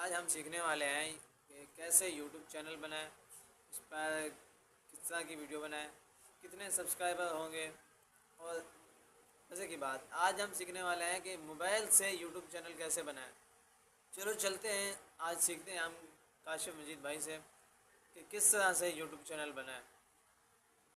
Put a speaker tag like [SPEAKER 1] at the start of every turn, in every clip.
[SPEAKER 1] आज हम सीखने वाले हैं कि कैसे YouTube चैनल बनाएं, उस पर किस तरह की वीडियो बनाएं, कितने सब्सक्राइबर होंगे। और मज़े की बात, आज हम सीखने वाले हैं कि मोबाइल से YouTube चैनल कैसे बनाएं। चलो चलते हैं, आज सीखते हैं हम काशिफ मजीद भाई से कि किस तरह से YouTube चैनल बनाएं।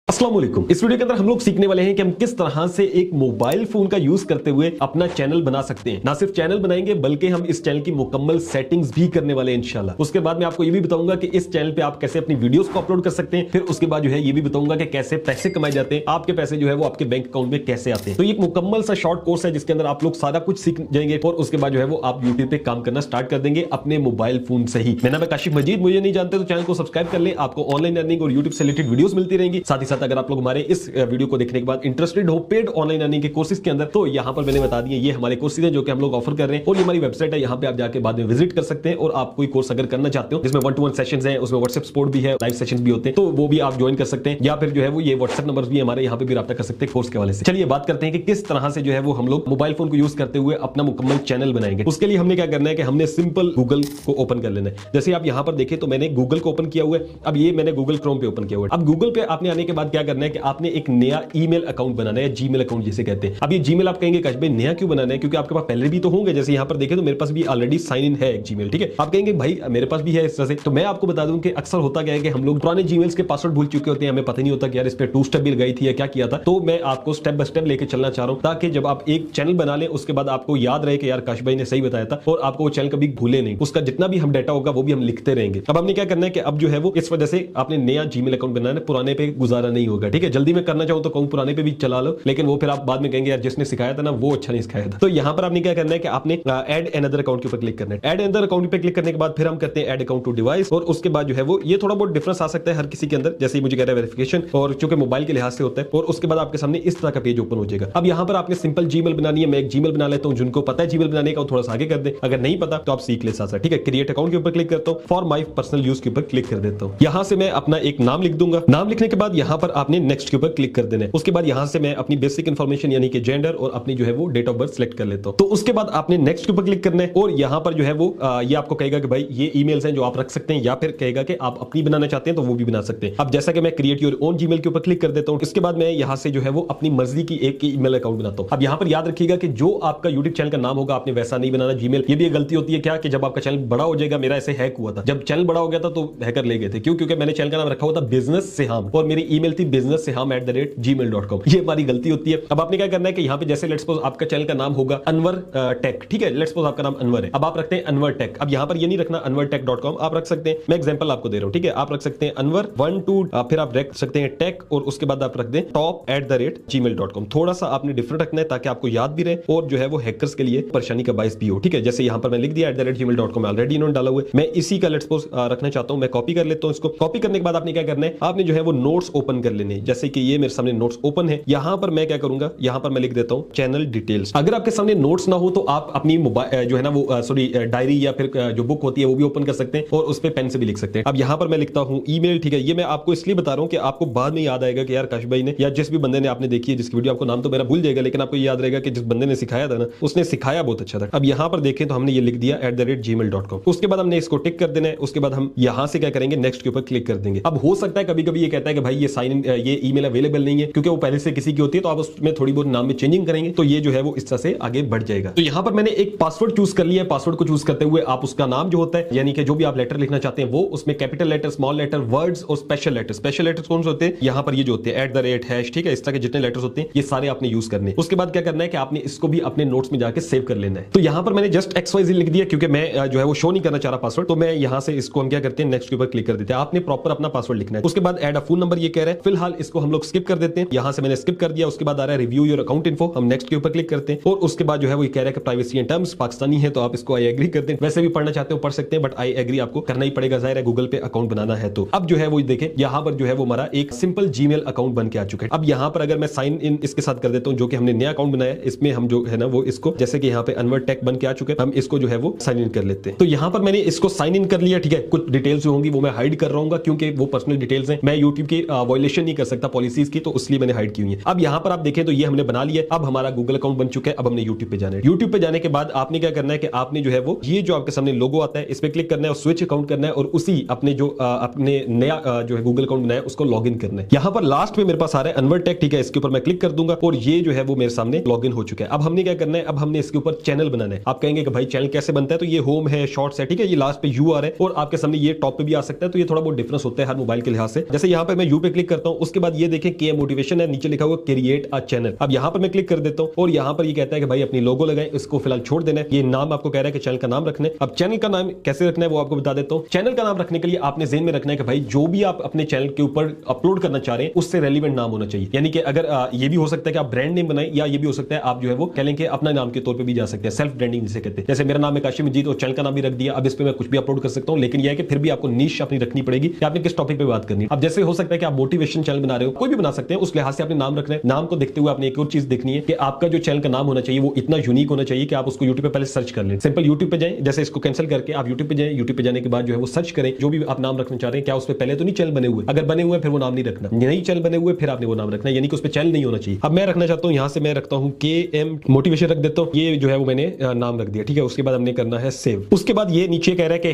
[SPEAKER 2] अस्सलाम वालेकुम। इस वीडियो के अंदर हम लोग सीखने वाले हैं कि हम किस तरह से एक मोबाइल फोन का यूज करते हुए अपना चैनल बना सकते हैं। ना सिर्फ चैनल बनाएंगे बल्कि हम इस चैनल की मुकम्मल सेटिंग्स भी करने वाले हैं इंशाल्लाह। उसके बाद मैं आपको ये भी बताऊंगा कि इस चैनल पे आप कैसे अपनी वीडियोस को अपलोड कर सकते हैं। फिर उसके बाद जो है ये भी बताऊंगा कि कैसे पैसे कमाए जाते हैं, आपके पैसे जो है वो आपके बैंक अकाउंट में कैसे आते हैं। तो ये एक मुकम्मल सा शॉर्ट कोर्स है जिसके अंदर आप लोग सारा कुछ सीख जाएंगे और उसके बाद जो है वो आप यूट्यूब पे काम करना स्टार्ट कर देंगे अपने मोबाइल फोन से ही। मेरा नाम है काशिफ मजीद, मुझे नहीं जानते तो चैनल को सब्सक्राइब कर ले, आपको ऑनलाइन अर्निंग और यूट्यूब से रिलेटेड वीडियोस मिलती रहेंगी। साथ ही साथ अगर आप लोग हमारे इस वीडियो को देखने के बाद इंटरेस्टेड हो पेड ऑनलाइन अर्निंग के कोर्सेज के अंदर, तो यहां पर मैंने बता दिए ये हमारे कोर्सेज हैं जो कि हम लोग ऑफर कर रहे हैं और ये हमारी वेबसाइट है, यहां पे आप जाके बाद में विजिट कर सकते हैं। और आप कोई कोर्स अगर करना चाहते हो जिसमें 1-to-1 सेशंस हैं, उसमें व्हाट्सएप सपोर्ट भी है, लाइव सेशंस भी होते हैं, तो वो भी आप ज्वाइन कर सकते हैं। या फिर जो है वो ये व्हाट्सएप नंबर्स भी हमारे यहाँ पे भी राब्ता कर सकते हैं कोर्स के हवाले से। चलिए बात करते हैं कि किस तरह से जो है वो हम लोग मोबाइल फोन को यूज करते हुए अपना मुकम्मल चैनल बनाएंगे। उसके लिए हमने क्या करना है कि हमने सिंपल गूगल को ओपन कर लेना है। जैसे आप यहाँ पर देखें तो मैंने गूगल को ओपन किया हुआ है। अब ये मैंने गूगल क्रोम पे ओपन किया हुआ है। अब गूगल पे आपने आने के बाद क्या करना है कि आपने एक नया ईमेल अकाउंट बनाना है, जीमेल अकाउंट जिसे कहते हैं। अब ये जीमेल आप कहेंगे काश भाई नया क्यों बनाना है, क्योंकि आपके पास पहले भी तो होंगे। जैसे यहाँ पर देखें तो मेरे पास भी ऑलरेडी साइन इन है एक जीमेल, ठीक है। आप कहेंगे भाई मेरे पास भी है इस तरह से। तो मैं आपको बता दूं कि अक्सर होता क्या है कि हम लोग पुराने जीमेल्स के पासवर्ड भूल चुके होते हैं, हमें पता नहीं होता कि यार इस पे 2 स्टेप भी लगाई थी या क्या किया था। तो मैं आपको स्टेप बाय स्टेप लेके चलना चाह रहा हूं ताकि जब आप एक चैनल बना लें उसके बाद आपको याद रहे कि यार काश भाई ने सही बताया था और आपको वो चैनल कभी भूले नहीं, उसका जितना भी हम डाटा होगा वो भी हम लिखते रहेंगे। अब हमने क्या करना है कि अब जो है वो इस वजह से आपने नया जीमेल अकाउंट बनाना है, पुराने पे गुजारा नहीं होगा, ठीक है। जल्दी में करना चाहूं तो कहूं पुराने पे भी चला लो, लेकिन वो फिर आप बाद में कहेंगे यार जिसने सिखाया था ना वो अच्छा नहीं सिखाया था। तो यहां पर आपने क्या करना है कि आपने ऐड अनदर अकाउंट के ऊपर क्लिक करना है। ऐड अनदर अकाउंट पे क्लिक करने के बाद फिर हम करते हैं ऐड अकाउंट टू डिवाइस और उसके बाद जो है वो ये थोड़ा बहुत डिफरेंस आ सकता है हर किसी के अंदर, जैसे मुझे कह रहा है वेरिफिकेशन और चूंकि मोबाइल के लिहाज से होता है। और उसके बाद आपके सामने इस तरह का पेज ओपन हो जाएगा। अब यहां पर आपने सिंपल जीमेल बनानी है। मैं एक जीमेल बना लेता हूं, जिनको पता है जीमेल बनाने का थोड़ा सा आगे कर दे, अगर नहीं पता तो आप सीख ले साथ साथ, ठीक है। क्रिएट अकाउंट के ऊपर क्लिक करता हूं, फॉर माय पर्सनल यूज के ऊपर क्लिक कर देता हूं। यहां से मैं अपना एक नाम लिख दूंगा। नाम लिखने के बाद यहां पर आपने नेक्स्ट के ऊपर क्लिक कर देना है। उसके बाद यहां से मैं अपनी बेसिक इंफॉर्मेशन यानी कि जेंडर और अपनी जो है वो डेट ऑफ बर्थ सेलेक्ट कर लेता हूं। तो उसके बाद आपने नेक्स्ट के ऊपर क्लिक करना है और यहां पर जो है वो ये आपको कहेगा कि भाई ये ईमेल्स हैं जो आप रख सकते हैं, या फिर कहेगा कि आप अपनी बनाना चाहते हैं तो वो भी बना सकते हैं। अब जैसा कि मैं क्रिएट योर ओन जीमेल के ऊपर क्लिक कर देता हूं, इसके बाद मैं यहां से जो है वो अपनी मर्जी की एक ईमेल अकाउंट बनाता हूं। अब यहां पर याद रखिएगा कि जो आपका यूट्यूब चैनल का नाम होगा आपने वैसा नहीं बनाना जीमेल। ये भी एक गलती होती है क्या कि जब आपका चैनल बड़ा हो जाएगा, मेरा ऐसे हैक हुआ था, जब चैनल बड़ा हो गया था तो हैकर ले गए थे। क्यों? क्योंकि मैंने चैनल का नाम रखा हुआ था बिजनेस सेहाम और मेरी ईमेल थी businesssham@gmail.com। ये हमारी गलती होती है। अब आपने क्या करना है कि यहां पे जैसे लेट्स सपोज आपका चैनल का नाम होगा अनवर टेक, ठीक है। लेट्स सपोज आपका नाम अनवर है, अब आप रखते हैं अनवर टेक। अब यहां पर ये नहीं रखना anwartech.com, आप रख सकते हैं, मैं एग्जांपल आपको दे रहा हूं, ठीक है। आप रख सकते हैं अनवर 1-2 फिर आप रख सकते हैं टेक और उसके बाद आप रख दें top@gmail.com। थोड़ा सा आपने डिफरेंट रखना है ताकि आपको याद भी रहे और जो है वो हैकर्स के लिए परेशानी का बायस भी हो, ठीक है। जैसे यहां पर मैं लिख दिया @gmail.com ऑलरेडी इन्होंने डाला हुआ है, मैं इसी का लेट्स सपोज रखना चाहता हूं, मैं कॉपी कर लेता हूं। इसको कॉपी करने के बाद आपने क्या करना है, आपने जो है वो नोट्स ओपन कर लेने। जैसे कि ये मेरे सामने नोट्स ओपन है, यहां पर मैं क्या करूंगा, यहां पर मैं लिख देता हूं चैनल डिटेल्स। अगर आपके सामने नोट्स ना हो तो आप अपनी मोबाइल जो है ना वो सॉरी डायरी या फिर जो बुक होती है वो भी ओपन कर सकते हैं और उस पे पेन से भी लिख सकते हैं। अब यहां पर मैं लिखता हूं ईमेल, ठीक है। ये मैं आपको इसलिए बता रहा हूं कि आपको बाद में याद आएगा कि यार काश भाई ने या जिस भी बंदे ने आपने देखी है जिसकी वीडियो, आपको नाम तो मेरा भूल जाएगा लेकिन आपको याद रहेगा कि जिस बंदे ने सिखाया था ना उसने सिखाया बहुत अच्छा था। अब यहां पर देखें तो हमने ये लिख दिया @gmail.com। उसके बाद हमने इसको टिक कर देना है। उसके बाद हम यहां से क्या करेंगे, नेक्स्ट के ऊपर क्लिक कर देंगे। अब हो सकता है कभी कभी ये कहता है कि भाई ये साइन इन ये ईमेल अवेलेबल नहीं है क्योंकि वो पहले से किसी की होती है, तो आप उसमें थोड़ी बहुत नाम में चेंजिंग करेंगे तो ये जो है वो इस तरह से आगे बढ़ जाएगा। तो यहां पर मैंने एक पासवर्ड चूज कर लिया है। पासवर्ड को चूज करते हुए आप उसका नाम जो होता है यानी कि जो भी आप लेटर लिखना चाहते हैं वो उसमें capital letter, small letter, words और स्पेशल लेटर। स्पेशल लेटर्स कौन से होते हैं, यहां पर ये जो होते हैं @ ठीक है। इस तरह के जितने लेटर्स होते हैं ये सारे आपने यूज करने। उसके बाद क्या करना है कि आपने इसको भी अपने नोट्स में जाकर सेव कर लेना है। तो यहां पर मैंने जस्ट XYZ लिख दिया क्योंकि मैं जो है वो शो नहीं करना चाह रहा पासवर्ड, तो मैं यहां से इसको हम क्या करते हैं नेक्स्ट के ऊपर क्लिक कर देते हैं। आपने प्रॉपर अपना पासवर्ड लिखना है। उसके बाद ऐड अ फोन नंबर ये कह रहा है, फिलहाल इसको हम लोग स्किप कर देते हैं। यहां से मैंने स्किप कर दिया। उसके बाद आ रहा है रिव्यू योर अकाउंट इन्फो, हम नेक्स्ट के ऊपर क्लिक करते हैं और उसके बाद जो है वो कह रहा है कि प्राइवेसी एंड टर्म्स पाकिस्तानी है तो आप इसको आई एग्री करते हैं। वैसे भी पढ़ना चाहते हो पढ़ सकते हैं बट आई एग्री आपको करना ही पड़ेगा, जाहिर है गूगल पे अकाउंट बनाना है। तो अब जो है वो देखें यहां पर जो है वो हमारा एक सिंपल जीमेल अकाउंट बन के आ चुका है। अब यहां पर अगर मैं साइन इन इसके साथ कर देता हूं जो कि हमने नया अकाउंट बनाया है, इसमें हम जो है ना वो इसको जैसे कि यहां पे अनवर टेक बन के आ चुके हैं, हम इसको जो है वो साइन इन कर लेते हैं। तो यहां पर मैंने इसको साइन इन कर लिया, ठीक है। कुछ डिटेल्स जो होंगी वो मैं हाइड कर रहा हूं क्योंकि वो पर्सनल डिटेल्स हैं, मैं यूट्यूब की वायलेशन नहीं कर सकता पॉलिसीज की, तो इसलिए मैंने हाइड की हुई है। अब यहां पर आप देखें तो ये हमने बना लिया। अब हमारा गूगल अकाउंट बन चुका है। अब हमने यूट्यूब पे जाना है। यूट्यूब पे जाने के बाद आपने क्या करना है कि आपने जो है वो ये जो आपके सामने लोगो आता है इस पे क्लिक करना है और स्विच अकाउंट करना है और उसी अपने जो अपने नया जो है गूगल अकाउंट बनाया उसको लॉग इन करना है। यहां पर लास्ट में मेरे पास आ रहा है अनवर टेक, ठीक है, इसके ऊपर मैं क्लिक कर दूंगा और ये जो है वो मेरे सामने लॉग इन हो चुका है। अब हमने क्या करना है, अब हमने इसके ऊपर चैनल बनाना है। आप कहेंगे कि भाई चैनल कैसे बनता है, तो ये होम है, शॉर्ट्स है, ठीक है, ये लास्ट पे यू आ रहा है और आपके सामने ये टॉप पे भी आ सकता है। तो ये थोड़ा बहुत डिफरेंस होता है हर मोबाइल के लिहाज से। जैसे यहाँ पे मैं यू पे क्लिक करता हूँ, उसके बाद ये देखें के मोटिवेशन है, नीचे लिखा हुआ क्रिएट अ चैनल। अब यहाँ पर मैं क्लिक कर देता हूँ और यहाँ पर ये कहता है कि भाई अपनी लोगो लगाएं, इसको फिलहाल छोड़ देना है। ये नाम आपको कह रहा है कि चैनल का नाम रखना है। अब चैनल का नाम कैसे रखना है वो आपको बता देता हूँ। चैनल का नाम रखने के लिए आपने ज़हन में रखना है कि भाई जो भी आप अपने चैनल के ऊपर अपलोड करना चाह रहे हैं उससे रेलिवेंट नाम होना चाहिए। यानी कि अगर ये भी हो सकता है कि आप ब्रांड नेम बनाएं, या ये भी हो सकता है आप जो है वो कह लें कि अपना नाम के तौर पे भी जा सकते हैं, सेल्फ ब्रांडिंग जिसे कहते हैं। जैसे मेरा नाम है काशिम मजीद और चैनल का नाम भी रख दिया। अब इस पे मैं कुछ भी अपलोड कर सकता हूं, लेकिन यह है कि फिर भी आपको नीश अपनी रखनी पड़ेगी कि आपने किस टॉपिक पे बात करनी है। अब जैसे हो सकता है कि आप मोटिवेशन चैनल बना रहे हो, कोई भी बना सकते हैं, उस लिहाज से आपने नाम रखना है। नाम को देखते हुए आपने एक और चीज देखनी है कि आपका जो चैनल का नाम होना चाहिए वो इतना यूनिक होना चाहिए कि आप उसको यूट्यूब पे पहले सर्च कर लें। सिंपल यूट्यूब पे जाएं, जैसे इसको कैंसिल करके आप यूट्यूब पे जाएं। यूट्यूब पे जाने के बाद जो है वो सर्च करें जो भी आप नाम रखना चाह रहे हैं। क्या उस पे पहले तो नहीं चैनल बने हुए, अगर बने हुए फिर वो नाम नहीं रखना, नहीं चैनल बने हुए फिर आपने वो नाम रखना, यानी कि उस पे चैनल नहीं होना चाहिए। अब मैं रखना चाहता हूं, यहां से मैं रखता हूं KM मोटिवेशन रख देता हूं। ये जो है वो मैंने नाम रख दिया, ठीक है। उसके बाद हमने करना है सेव। उसके बाद ये नीचे कह रहा है कि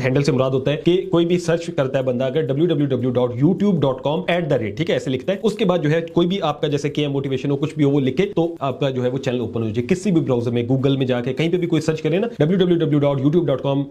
[SPEAKER 2] हैंडल से मुराद होता है कि कोई भी सर्च करता है बंदा अगर www.youtube.com ठीक है, ऐसे लिखता है। उसके बाद जो है कोई भी आपका जैसे KM मोटिवेशन हो कुछ भी हो वो लिखे तो आपका जो है वो चैनल ओपन हो जाए। किसी भी ब्राउजर में, गूगल में जाके कहीं पे भी कोई सर्च करे ना www.youtube.com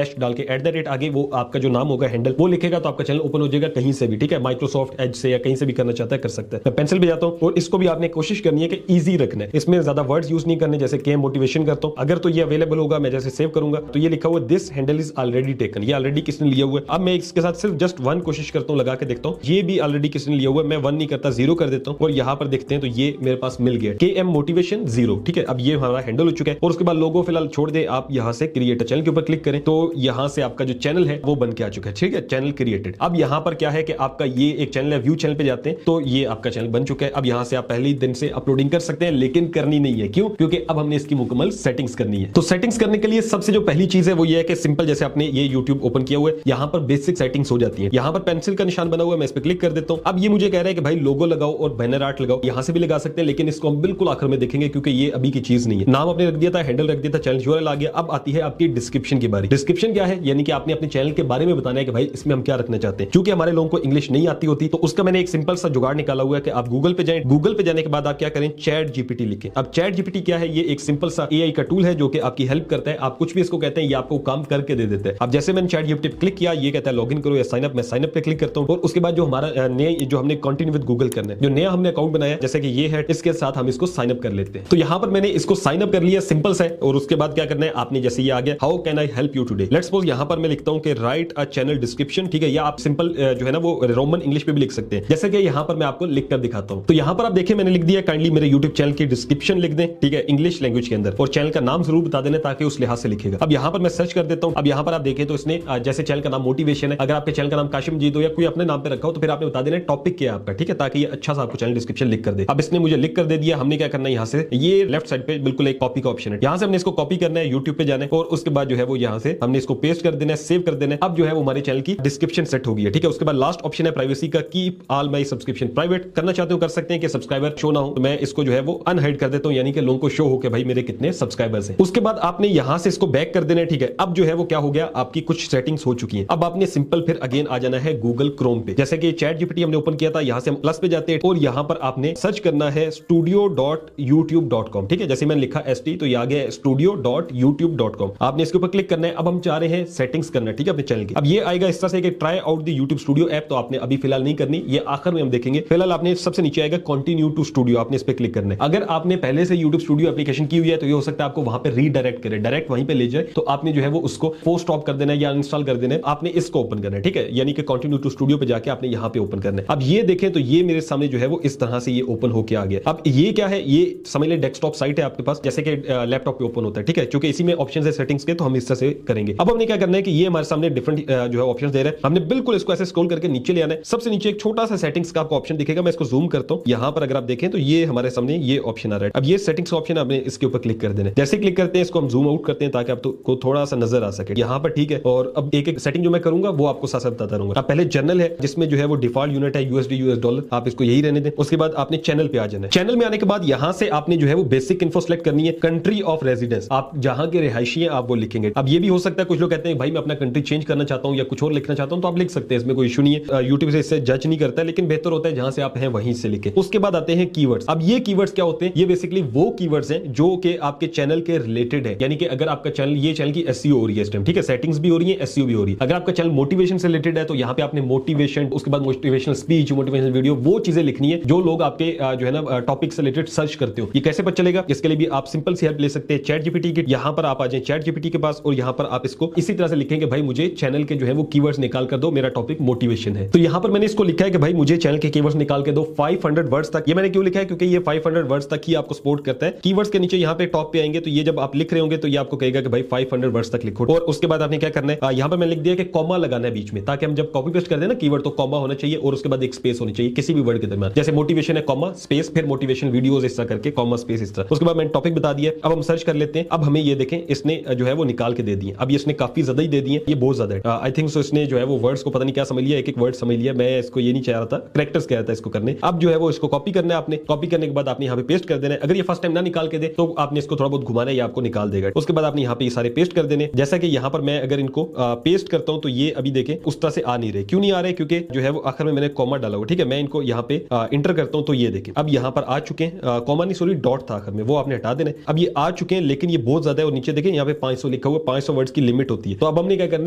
[SPEAKER 2] / डाल के @ आगे वो आपका जो नाम होगा हैंडल वो लिखेगा तो आपका चैनल ओपन हो जाएगा कहीं से भी, ठीक है। माइक्रोसॉफ्ट एज से या कहीं से भी करना चाहता है कर सकता है। मैं पेंसिल पे जाता हूं और इसको भी आपने कोशिश करनी है कि इजी रखना है, इसमें ज्यादा वर्ड्स यूज नहीं करने। जैसे KM मोटिवेशन करता हूं, अगर तो ये अवेलेबल होगा, मैं जैसे सेव करूंगा तो ये लिखा हुआ this handle is already taken, ये ऑलरेडी किसने लिया हुआ है। अब मैं इसके साथ सिर्फ जस्ट 1 कोशिश करता हूं, लगा के देखता हूं, ये भी ऑलरेडी किसने लिया हुआ है। मैं 1 नहीं करता, 0 कर देता हूं और यहां पर देखते हैं तो ये मेरे पास मिल गया KM मोटिवेशन 0, ठीक है। अब ये हमारा हैंडल हो चुका है और उसके बाद लोगो फिलहाल छोड़ दे, आप यहां से क्रिएट चैनल के ऊपर क्लिक करें तो यहां से आपका जो चैनल है वो बन के आ चुका है, ठीक है, चैनल क्रिएटेड। अब यहां पर क्या है कि आपका ये एक चैनल है, व्यू चैनल पे जाते हैं तो ये आपका चैनल बन चुका है। अब यहां से आप पहले ही दिन से अपलोडिंग कर सकते हैं, लेकिन करनी नहीं है। क्यों? क्योंकि अब हमने इसकी मुकम्मल सेटिंग्स करनी है। तो सेटिंग्स करने के लिए सबसे जो पहली चीज है वो ये है कि सिंपल जैसे आपने ये YouTube ओपन किया हुआ है, यहां पर बेसिक सेटिंग्स हो जाती है। यहां पर पेंसिल का निशान बना हुआ है, मैं इस पे क्लिक कर देता हूं। अब ये मुझे कह रहा है कि भाई लोगो लगाओ और बैनर आर्ट लगाओ, यहां से भी लगा सकते हैं, लेकिन इसको हम बिल्कुल आखिर में देखेंगे क्योंकि ये अभी की चीज नहीं है। नाम आपने रख दिया था, हैंडल रख दिया था, चैनल URL आ गया। अब आती है आपकी डिस्क्रिप्शन की बारी। डिस्क्रिप्शन क्या है? यानी कि आपने अपने चैनल के बारे में बताना है कि भाई इसमें हम क्या रखना चाहते हैं। क्योंकि हमारे लोगों को इंग्लिश नहीं आती होती तो उसका मैंने एक सिंपल सा जुगाड़ निकाला हुआ है कि आप गूगल पे जाएं, गूगल पे जाने के बाद आप क्या करें, ChatGPT लिखें। अब ChatGPT क्या है? ये एक सिंपल सा AI का टूल है जो कि आपकी हेल्प करता है। आप कुछ भी इसको कहते हैं ये आपको काम करके दे देता है। अब जैसे मैंने ChatGPT पे क्लिक किया, ये कहता है लॉगिन करो या साइन अप, मैं साइन अप पे क्लिक करता हूं और उसके बाद जो हमारा नया जो हमने कंटिन्यू विद गूगल करना है, जो नया हमने अकाउंट बनाया जैसे कि ये है, इसके साथ हम इसको साइन अप कर लेते हैं। तो यहां पर मैंने इसको साइन अप कर लिया, सिंपल सा है। और उसके बाद क्या करना है आपने, जैसे ये आ गया how can I help you today, let's suppose यहां पर मैं लिखता हूं कि राइट अ चैनल डिस्क्रिप्शन, ठीक है, या आप सिंपल जो है ना वो रोमन इंग्लिश पे भी लिख सकते हैं। जैसे कि यहां पर मैं आपको लिख कर दिखाता हूं। तो यहां पर आप देखें मैंने लिख दिया काइंडली मेरे YouTube चैनल की डिस्क्रिप्शन लिख दें, ठीक है, इंग्लिश लैंग्वेज के अंदर, और चैनल का नाम जरूर बता देना ताकि उस लिहाज से लिखेगा। अब यहां पर मैं सर्च कर देता हूं। अब यहां पर आप देखें तो इसने जैसे चैनल का नाम मोटिवेशन है, अगर आपके चैनल का नाम काशिम मजीद हो या कोई अपने नाम पे रखा हो तो फिर आपने बता देना टॉपिक क्या है आपका, ठीक है, ताकि ये अच्छा सा आपको चैनल डिस्क्रिप्शन लिख कर दे। अब इसने मुझे लिख कर दे दिया। हमने क्या करना है, यहां से ये लेफ्ट साइड पे बिल्कुल एक कॉपी का ऑप्शन है, यहां से हमने इसको कॉपी करना है, YouTube पे जाना है और उसके बाद जो है वो यहां से हमने इसको पेस्ट कर देना है, सेव कर देना है। अब जो है वो हमारे चैनल की डिस्क्रिप्शन सेट हो गई है, ठीक है। उसके बाद लास्ट ऑप्शन है प्राइवेसी का, keep all my subscription private. करना चाहते हो कर सकते हैं कि सब्सक्राइबर शो ना हो, तो मैं इसको जो है वो अनहाइड कर देता हूं, यानी कि लोगों को शो हो के भाई मेरे कितने सब्सक्राइबर्स हैं। उसके बाद आपने यहां से इसको बैक कर देना है, ठीक है। अब जो है वो क्या हो गया, आपकी कुछ सेटिंग्स हो चुकी हैं। अब आपने सिंपल फिर अगेन आ जाना है गूगल क्रोम पे, जैसे कि ChatGPT हमने ओपन किया था, यहां से हम प्लस पे जाते हैं और यहां पर आपने सर्च करना है studio.youtube.com, ठीक है। जैसे मैंने लिखा ST तो ये आ गया studio.youtube.com। आपने इसके ऊपर क्लिक करना है। अब हम चाह रहे हैं सेटिंग्स करना, ठीक है, अपने चैनल की। अब ये आएगा इस तरह से कि try out the YouTube studio app, तो आपने अभी फिलहाल नहीं करनी, ये आखिर में हम देखेंगे। फिलहाल आपने सबसे नीचे आएगा कंटिन्यू टू स्टूडियो, आपने इस पे क्लिक करना है। अगर आपने पहले से YouTube स्टूडियो एप्लीकेशन की हुई है तो ये हो सकता है आपको वहां पे रीडायरेक्ट करे, डायरेक्ट वहीं पे ले जाए, तो आपने जो है वो उसको फोर्स स्टॉप कर देना है या इंस्टॉल कर देना है। आपने इसको ओपन करना है, ठीक है, यानी कि कंटिन्यू टू स्टूडियो पे जाके आपने यहां पे ओपन करना है। अब ये देखें तो ये मेरे सामने जो है वो इस तरह से ये ओपन होके आ गया। अब ये क्या है, ये समझ ले डेस्कटॉप साइट है आपके पास, जैसे कि लैपटॉप पे ओपन होता है, ठीक है, क्योंकि इसी में ऑप्शंस है सेटिंग्स के, तो हम इस तरह से करेंगे। अब हमने क्या करना है कि ये हमारे सामने डिफरेंट जो है ऑप्शंस दे रहे हैं, हमने बिल्कुल इसको ऐसे स्क्रॉल करके नीचे ले आना है। सबसे नीचे एक छोटा सा सेटिंग्स का आपको ऑप्शन दिखेगा, मैं इसको जूम करता हूं। यहां पर अगर आप देखें तो ये हमारे सामने ये ऑप्शन आ रहा है। अब ये सेटिंग्स ऑप्शन आपने इसके ऊपर क्लिक कर देना है। जैसे क्लिक करते हैं इसको हम जूम आउट करते हैं ताकि आपको थोड़ा सा नजर आ सके यहां पर, ठीक है। और अब एक एक सेटिंग जो मैं करूंगा वो आपको साथ साथ बताता रहूंगा। अब पहले जर्नल है जिसमें जो है वो डिफॉल्ट यूनिट है यूएसडी यूएस डॉलर, आप इसको यही रहने दें। उसके बाद आपने चैनल पे आ जाना है। चैनल में आने के बाद यहां से आपने जो है वो बेसिक इन्फो सेलेक्ट करनी है। कंट्री ऑफ रेजिडेंस, आप जहां के रिहायशी हैं आप वो लिखेंगे। अब ये भी हो सकता है कुछ लोग कहते हैं भाई मैं अपना कंट्री चेंज करना चाहता हूं या कुछ और लिखना चाहता हूं, तो आप लिख सकते हैं, इसमें कोई इशू नहीं है। यूट्यूब से इससे जज नहीं करता है, लेकिन बेहतर होता है जहां से आप हैं वहीं से लिखें। उसके बाद आते हैं कीवर्ड्स। अब ये कीवर्ड्स क्या होते हैं? ये बेसिकली वो कीवर्ड्स हैं जो कि आपके चैनल के रिलेटेड है, यानी कि अगर आपका चैनल, ये चैनल की एसईओ हो रही है इस टाइम, ठीक है, सेटिंग्स भी हो रही है, एसईओ भी हो रही है। अगर आपका चैनल मोटिवेशन से रिलेटेड है तो यहां पे आपने मोटिवेशन, उसके बाद मोटिवेशनल स्पीच, मोटिवेशनल वीडियो, वो चीजें लिखनी है जो लोग आपके जो है ना टॉपिक से रिलेटेड सर्च करते हो। ये कैसे पता चलेगा? इसके लिए भी आप सिंपल सी हेल्प ले सकते हैं चैट जीपीटी की। यहां पर आप आ जाए चैट जीपीटी के पास और यहां पर आप इसको इसी तरह से लिखेंगे भाई मुझे चैनल के जो है वो कीवर्ड्स निकाल कर दो, मेरा टॉपिक मोटिवेशन है। तो यहां पर मैंने इसको लिखा है कि भाई मुझे चैनल के कीवर्ड्स निकाल के दो 500 वर्ड्स तक। ये मैंने क्यों लिखा है? क्योंकि ये 500 वर्ड्स तक ही आपको सपोर्ट करता है। कीवर्ड्स के नीचे यहां पे टॉप पे आएंगे तो ये जब आप लिख रहे होंगे तो ये आपको कहेगा कि भाई 500 वर्ड्स तक लिखो। और उसके बाद आपने क्या करना है, यहां पर मैंने लिख दिया कि कॉमा लगाना है बीच में, ताकि हम जब कॉपी पेस्ट कर दें ना कीवर्ड तो कॉमा होना चाहिए और उसके बाद एक स्पेस होनी चाहिए किसी भी वर्ड के दरमियान। जैसे मोटिवेशन है कॉमा स्पेस, फिर मोटिवेशन वीडियोस इस तरह करके कॉमा स्पेस इस तरह। उसके बाद मैंने टॉपिक बता दिया। अब हम सर्च कर लेते हैं। अब हमें ये देखें इसने जो है वो निकाल के दे दिए। अब ये इसने काफी ज्यादा ही दे दिए, ये बहुत ज्यादा है। आई थिंक सो इसने जो है वो वर्ड्स को पता नहीं क्या समझ लिया, एक एक वर्ड समझ लिया। मैं इसको ये नहीं चाह रहा था, कैरेक्टर्स कह रहा था इसको करने। अब जो है वो इसको कॉपी करना है आपने। कॉपी करने के बाद आपने यहाँ पे पेस्ट कर देना है। अगर ये फर्स्ट टाइम ना निकाल के दे तो आपने इसको थोड़ा बहुत घुमाना है, ये आपको निकाल देगा। उसके बाद आपने यहाँ पे ये सारे पेस्ट कर देने। जैसा कि यहाँ पर मैं अगर इनको पेस्ट करता हूँ तो ये अभी देखें उस तरह से आ नहीं रहे। क्यों नहीं आ रहे? क्योंकि जो है वो आखिर में मैंने कॉमा डाला हुआ, ठीक है। मैं इनको यहाँ पे इंटर करता हूँ तो ये देखें अब यहाँ पर आ चुके हैं। कॉमा नहीं सॉरी डॉट था आखिर में, वो आपने हटा देना। अब ये आ चुके हैं लेकिन ये बहुत ज्यादा है और नीचे देखें यहाँ पे 500 लिखा हुआ, 500 वर्ड्स की लिमिट होती है। तो अब हमने क्या करना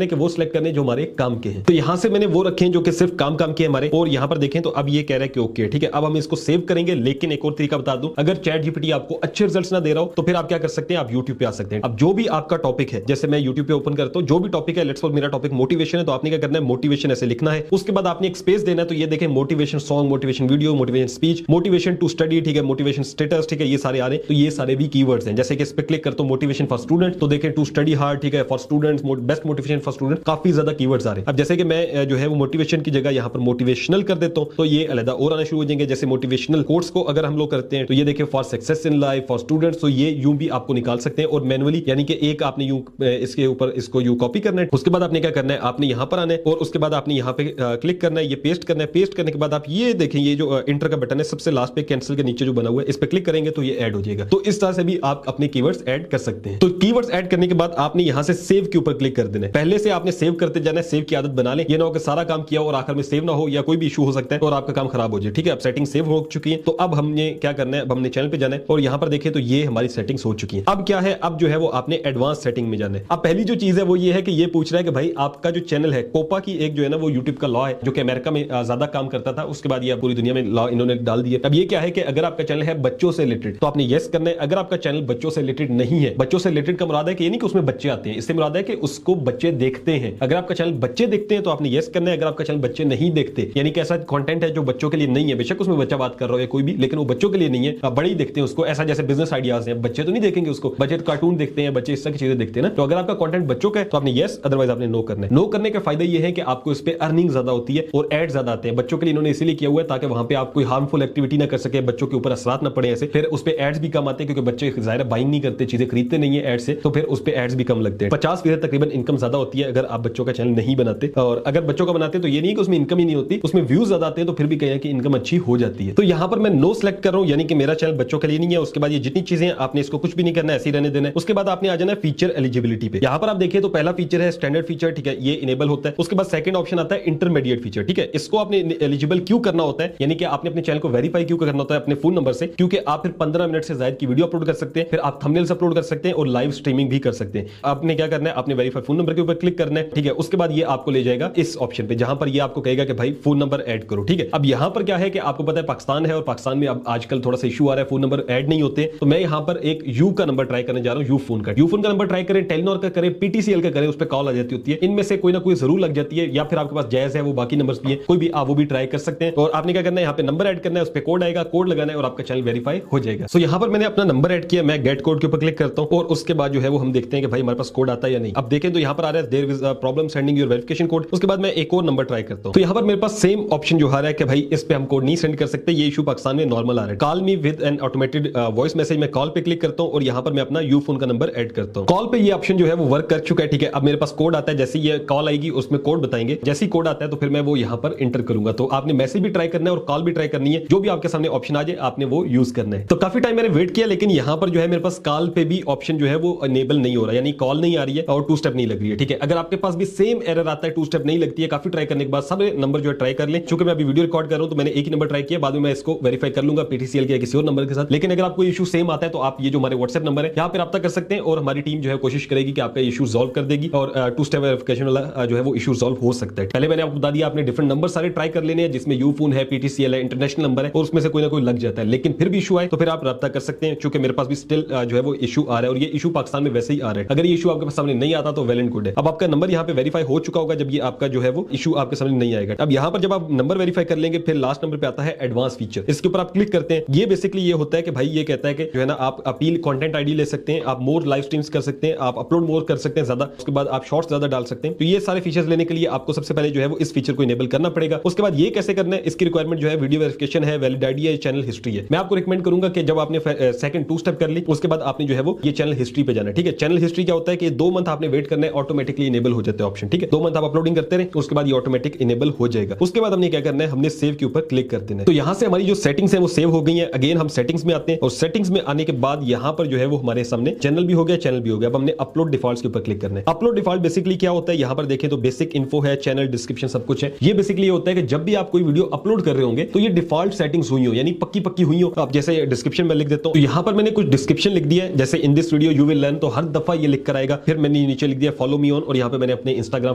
[SPEAKER 2] है कि वो सिलेक्ट करने जो हमारे काम के हैं। तो यहाँ से मैंने वो रखे हैं जो कि सिर्फ काम के हमारे। और यहाँ पर देखें तो अब ये कह रहा है कि ओके ठीक है, अब हम इसको सेव करेंगे। लेकिन एक और तरीका बता दूं, अगर चैट जीपीटी आपको अच्छे रिजल्ट्स ना दे रहा हो तो फिर आप क्या कर सकते हैं, आप यूट्यूब पे आ सकते हैं। अब जो भी आपका टॉपिक है, जैसे मैं यूट्यूब पे ओपन करता हूं, जो भी टॉपिक है, लेट्स सपोज मेरा टॉपिक मोटिवेशन है, तो आपने क्या करना है, मोटिवेशन ऐसे लिखना है। उसके बाद आपने एक स्पेस देना है। तो ये देखें motivation song, motivation video, motivation speech, motivation to study, ठीक है, मोटिवेशन स्टेटस, ठीक है, ये सारे आ रहे हैं। तो ये सारे भी कीवर्ड्स हैं। जैसे कि इस पे क्लिक करता हूं मोटिवेशन फॉर स्टूडेंट, तो देखें टू स्टडी हार्ड, ठीक है, for students, best motivation for student, काफी ज्यादा कीवर्ड्स आ रहे हैं। अब जैसे कि मैं जो है वो मोटिवेशन की जगह यहाँ पर मोटिवेशनल कर देता हूं तो ये अलग और आना शुरू हो जाएंगे। जैसे मोटिवेशनल कोट्स को अगर हम लोग करते हैं तो ये देखिए for success in life, for students, तो ये यूं भी आपको निकाल सकते हैं और मैनुअली, यानी कि एक आपने यूं इसके ऊपर इसको यूं कॉपी करना है। उसके बाद आपने क्या करना है, आपने यहां पर आना है और उसके बाद आपने यहां पे क्लिक करना है, ये पेस्ट करना है। पेस्ट करने के बाद आप ये देखें ये जो इंटर का बटन है सबसे लास्ट पे कैंसिल के नीचे जो बना हुआ है, इस पे क्लिक करेंगे तो ये ऐड हो जाएगा। तो इस तरह से भी आप अपने कीवर्ड्स ऐड कर सकते हैं। तो कीवर्ड्स ऐड करने के बाद आपने यहां से सेव के ऊपर क्लिक कर देना है। पहले से आपने सेव करते जाना है, सेव की आदत बना लें। ये ना हो कि सारा काम किया और आखिर में सेव ना हो या कोई भी इशू हो सकता है और आपका काम खराब हो जाए, ठीक है। अब सेटिंग सेव हो चुकी है। तो अब हमने क्या करना है, अब हमने चैनल पे जाना है और यहां पर देखिए तो ये हमारी सेटिंग्स हो चुकी है। अब क्या है, अब जो है वो आपने एडवांस सेटिंग में जाना है। अब पहली जो चीज है वो ये है कि ये पूछ रहा है कि भाई आपका जो चैनल है, कोपा की एक जो है ना वो यूट्यूब का लॉ है जो कि अमेरिका में ज्यादा काम करता था, उसके बाद ये पूरी दुनिया में लॉ इन्होंने डाल दिया। अब ये क्या है कि अगर आपका चैनल है बच्चों से रिलेटेड तो आपने यस करना है। अगर आपका चैनल बच्चों से रिलेटेड नहीं है, बच्चों से रिलेटेड का मुराद है कि ये नहीं कि उसमें बच्चे आते हैं, इससे मुराद है कि उसको बच्चे देखते हैं। अगर आपका चैनल बच्चे देखते हैं तो आपने यस करना है। अगर आपका चैनल बच्चे नहीं देखते, यानी कि ऐसा कंटेंट है जो बच्चों के लिए नहीं है, बेशक उसमें बच्चा बात कर रहा है कोई भी, लेकिन वो बच्चों के लिए नहीं है, बड़े ही देखते हैं उसको। ऐसा जैसे बिजनेस आइडियाज हैं, बच्चे तो नहीं देखेंगे उसको, बच्चे तो कार्टून देखते हैं, बच्चे इस तरह की चीजें देखते हैं ना। तो अगर आपका कंटेंट बच्चों का है तो आपने यस, अदरवाइज आपने नो करना है। नो करने का फायदा ये है कि आपको इस पे अर्निंग ज्यादा होती है और एड ज्यादा आते हैं। बच्चों के लिए इन्होंने इसीलिए किया हुआ है ताकि वहां पे आप कोई हार्मफुल एक्टिविटी ना कर सके, बच्चों के ऊपर असरात ना पड़े ऐसे। फिर उस पे एड्स भी कम आते हैं क्योंकि बच्चे जाहिर बाइंग नहीं करते, चीजें खरीदते नहीं है एड से, तो फिर उस पे एड्स भी कम लगते हैं। 50% तकरीबन इनकम ज्यादा होती है अगर आप बच्चों का चैनल नहीं बनाते। और अगर बच्चों का बनाते तो ये नहीं कि उसमें इनकम ही नहीं होती, उसमें व्यूज ज्यादा आते हैं तो फिर भी कहें कि इनकम अच्छी हो जाती है। तो यहां पर मैं नो सेलेक्ट कर रहा हूं, यानी कि मेरा चैनल बच्चों के लिए नहीं है। उसके बाद ये जितनी चीजें आपने इसको कुछ भी नहीं करना है, ऐसे ही रहने देना है। उसके बाद आपने आ जाना है फीचर एलिजिबिलिटी पे। यहां पर आप देखिए तो पहला फीचर है स्टैंडर्ड फीचर, ठीक है, ये इनेबल होता है। उसके बाद सेकंड ऑप्शन आता है इंटरमीडिएट फीचर, ठीक है, इसको आपने एलिजिबल क्यों करना होता है, यानी कि आपने अपने चैनल को वेरीफाई क्यों करना होता है अपने फोन नंबर से, क्योंकि आप फिर 15 मिनट से ज्यादा की वीडियो अपलोड कर सकते हैं, फिर आप थंबनेल्स अपलोड कर सकते हैं और लाइव स्ट्रीमिंग भी कर सकते हैं। आपने क्या करना है, आपने वेरीफाई फोन नंबर के ऊपर क्लिक करना है, ठीक है। उसके बाद ये आपको ले जाएगा इस ऑप्शन पे जहां पर ये आपको कहेगा कि भाई फोन नंबर ऐड करो, ठीक है। अब यहां पर क्या है कि आपको पता है पाकिस्तान है और पाकिस्तान में अब आजकल थोड़ा सा इशू आ रहा है, फोन नंबर ऐड नहीं होते। तो मैं यहां पर एक यू का नंबर ट्राई करने जा रहा हूं, यू फोन का नंबर ट्राई करें, टेलीनॉर का करें, पीटीसीएल का करें, उस पर कॉल आ जाती होती है। इनमें से कोई ना कोई जरूर लग जाती है, या फिर आपके पास जायज है वो बाकी नंबर्स भी है, कोई भी आप वो भी ट्राई कर सकते हैं। और आपने क्या करना है, यहाँ पे नंबर ऐड करना है, उस पर कोड आएगा, कोड लगाना है और आपका चैनल वेरीफाई हो जाएगा। सो यहाँ पर मैंने अपना नंबर ऐड किया, मैं गेट कोड के ऊपर क्लिक करता हूँ और उसके बाद जो है वो हम देखते हैं कि भाई हमारे पास कोड आता है या नहीं। अब देखें तो यहाँ पर आ रहा है there is a problem sending your verification code. उसके बाद मैं एक और नंबर ट्राई करता हूँ तो यहाँ पर मेरे पास सेम ऑप्शन जो आ रहा है कि भाई इस पे हम कोड नहीं सेंड कर सकते, ये इशू पाकिस्तान में नॉर्मल आ रहा है। Call me with N automated voice message, मैं कॉल पे क्लिक करता हूँ और यहाँ पर मैं अपना यू फोन का नंबर ऐड करता हूँ। कॉल पे ये ऑप्शन जो है वो वर्क कर चुका है, ठीक है। अब मेरे पास कोड आता है, जैसे ये कॉल आएगी उसमें कोड बताएंगे, जैसे ही कोड आता है तो फिर मैं वो यहाँ पर एंटर करूंगा। तो आपने मैसेज भी ट्राई करना है और कॉल भी ट्राई करनी है, जो भी आपके सामने ऑप्शन आ जाए आपने वो यूज करना है। तो काफी टाइम मैंने वेट किया, लेकिन यहां पर जो है मेरे पास कॉल पे भी ऑप्शन जो है वो अनेबल नहीं हो रहा, यानी कॉल नहीं आ रही है और 2 स्टेप नहीं लग रही है। ठीक है, अगर आपके पास भी सेम एरर आता है, 2 स्टेप नहीं लगती है, काफी ट्राई करने के बाद सब नंबर जो है ट्राई कर लें। चूंकि मैं अभी वीडियो रिकॉर्ड कर रहा हूं तो मैंने एक ही नंबर ट्राई किया, बाद में मैं इसको वेरीफाई कर लूंगा पीटीसीएल के किसी और नंबर के साथ। लेकिन अगर आपको इशू सेम आता है तो आप ये जो हमारे व्हाट्सएप नंबर है यहाँ पे रब्ता कर सकते हैं और हमारी टीम जो है कोशिश करेगी कि आपका इशू सॉल्व कर देगी और 2 स्टेप वेरिफिकेशन वाला जो है वो इशू सॉल्व हो सकता है। पहले मैंने आपको बता दिया, आपने डिफरेंट नंबर सारे ट्राई कर लेने हैं जिसमें यूफोन है, पीटीसीएल है, इंटरनेशनल नंबर है और उसमें से कोई ना कोई लग जाता है। लेकिन फिर भी इशू आए तो फिर आप रब्ता कर सकते हैं, क्योंकि मेरे पास भी स्टिल जो है वो इशू आ रहा है और ये इशू पाकिस्तान में वैसे ही आ रहा है। अगर ये इशू आपके पास सामने नहीं आता तो वेल एंड गुड है। अब आपका नंबर यहाँ पे वेरीफाई हो चुका होगा जब ये आपका जो है वो इशू आपके सामने नहीं आएगा। अब यहाँ पर जब आप नंबर वेरीफाई कर लेंगे फिर लास्ट नंबर पे आता है एडवांस फीचर। इसके ऊपर आप क्लिक करते हैं। ये बेसिकली ये होता है कि भाई ये कहता है कि जो है ना आप अपील कंटेंट आईडी ले सकते हैं, आप मोर लाइव स्ट्रीम्स कर सकते हैं, आप अपलोड मोर कर सकते हैं ज्यादा, उसके बाद आप शॉर्ट्स ज्यादा डाल सकते हैं। तो ये सारे फीचर्स लेने के लिए आपको सबसे पहले जो है वो इस फीचर को इनेबल करना पड़ेगा। उसके बाद ये कैसे करना है, इसकी रिक्वायरमेंट जो है वीडियो वेरिफिकेशन है, वैलिड आईडी है, चैनल हिस्ट्री है। मैं आपको रिकमेंड करूंगा कि जब आपने सेकंड 2 स्टेप कर ली उसके बाद आपने जो है वो ये चैनल हिस्ट्री पे जाना है। ठीक है, चैनल हिस्ट्री क्या होता है कि 2 मंथ आपने वेट करना है, ऑटोमेटिकली इनेबल हो जाते हैं ऑप्शन। ठीक है, 2 मंथ आप अपलोडिंग करते रहे उसके बाद ये ऑटोमेटिक इनेबल हो जाएगा। उसके बाद हमने क्या करना है, हमने सेव के ऊपर क्लिक कर देना है। तो यहां से हमारी जो सेटिंग्स है वो सेव हो गई है। अगेन हम सेटिंग्स में आते हैं और सेटिंग्स में आने के बाद यहां पर जो है वो हमारे सामने चैनल भी हो गया, चैनल भी हो गया। अब हमने अपलोड डिफॉल्ट्स के ऊपर क्लिक करना है। अपलोड डिफॉल्ट बेसिकली क्या होता है, यहां पर देखें तो बेसिक इन्फो है, चैनल डिस्क्रिप्शन सब कुछ है। ये बेसिकली होता है कि जब भी आप कोई वीडियो अपलोड कर रहे होंगे तो ये डिफॉल्ट सेटिंग्स हुई हो, यानी पक्की हुई हो। अब जैसे डिस्क्रिप्शन में लिख देता हूं, तो यहां पर मैंने कुछ डिस्क्रिप्शन लिख दिया है, जैसे in this video you will learn, तो हर दफा ये लिख कर आएगा। फिर मैंने नीचे लिख दिया फॉलो मी ऑन और यहां पे मैंने अपने इंस्टाग्राम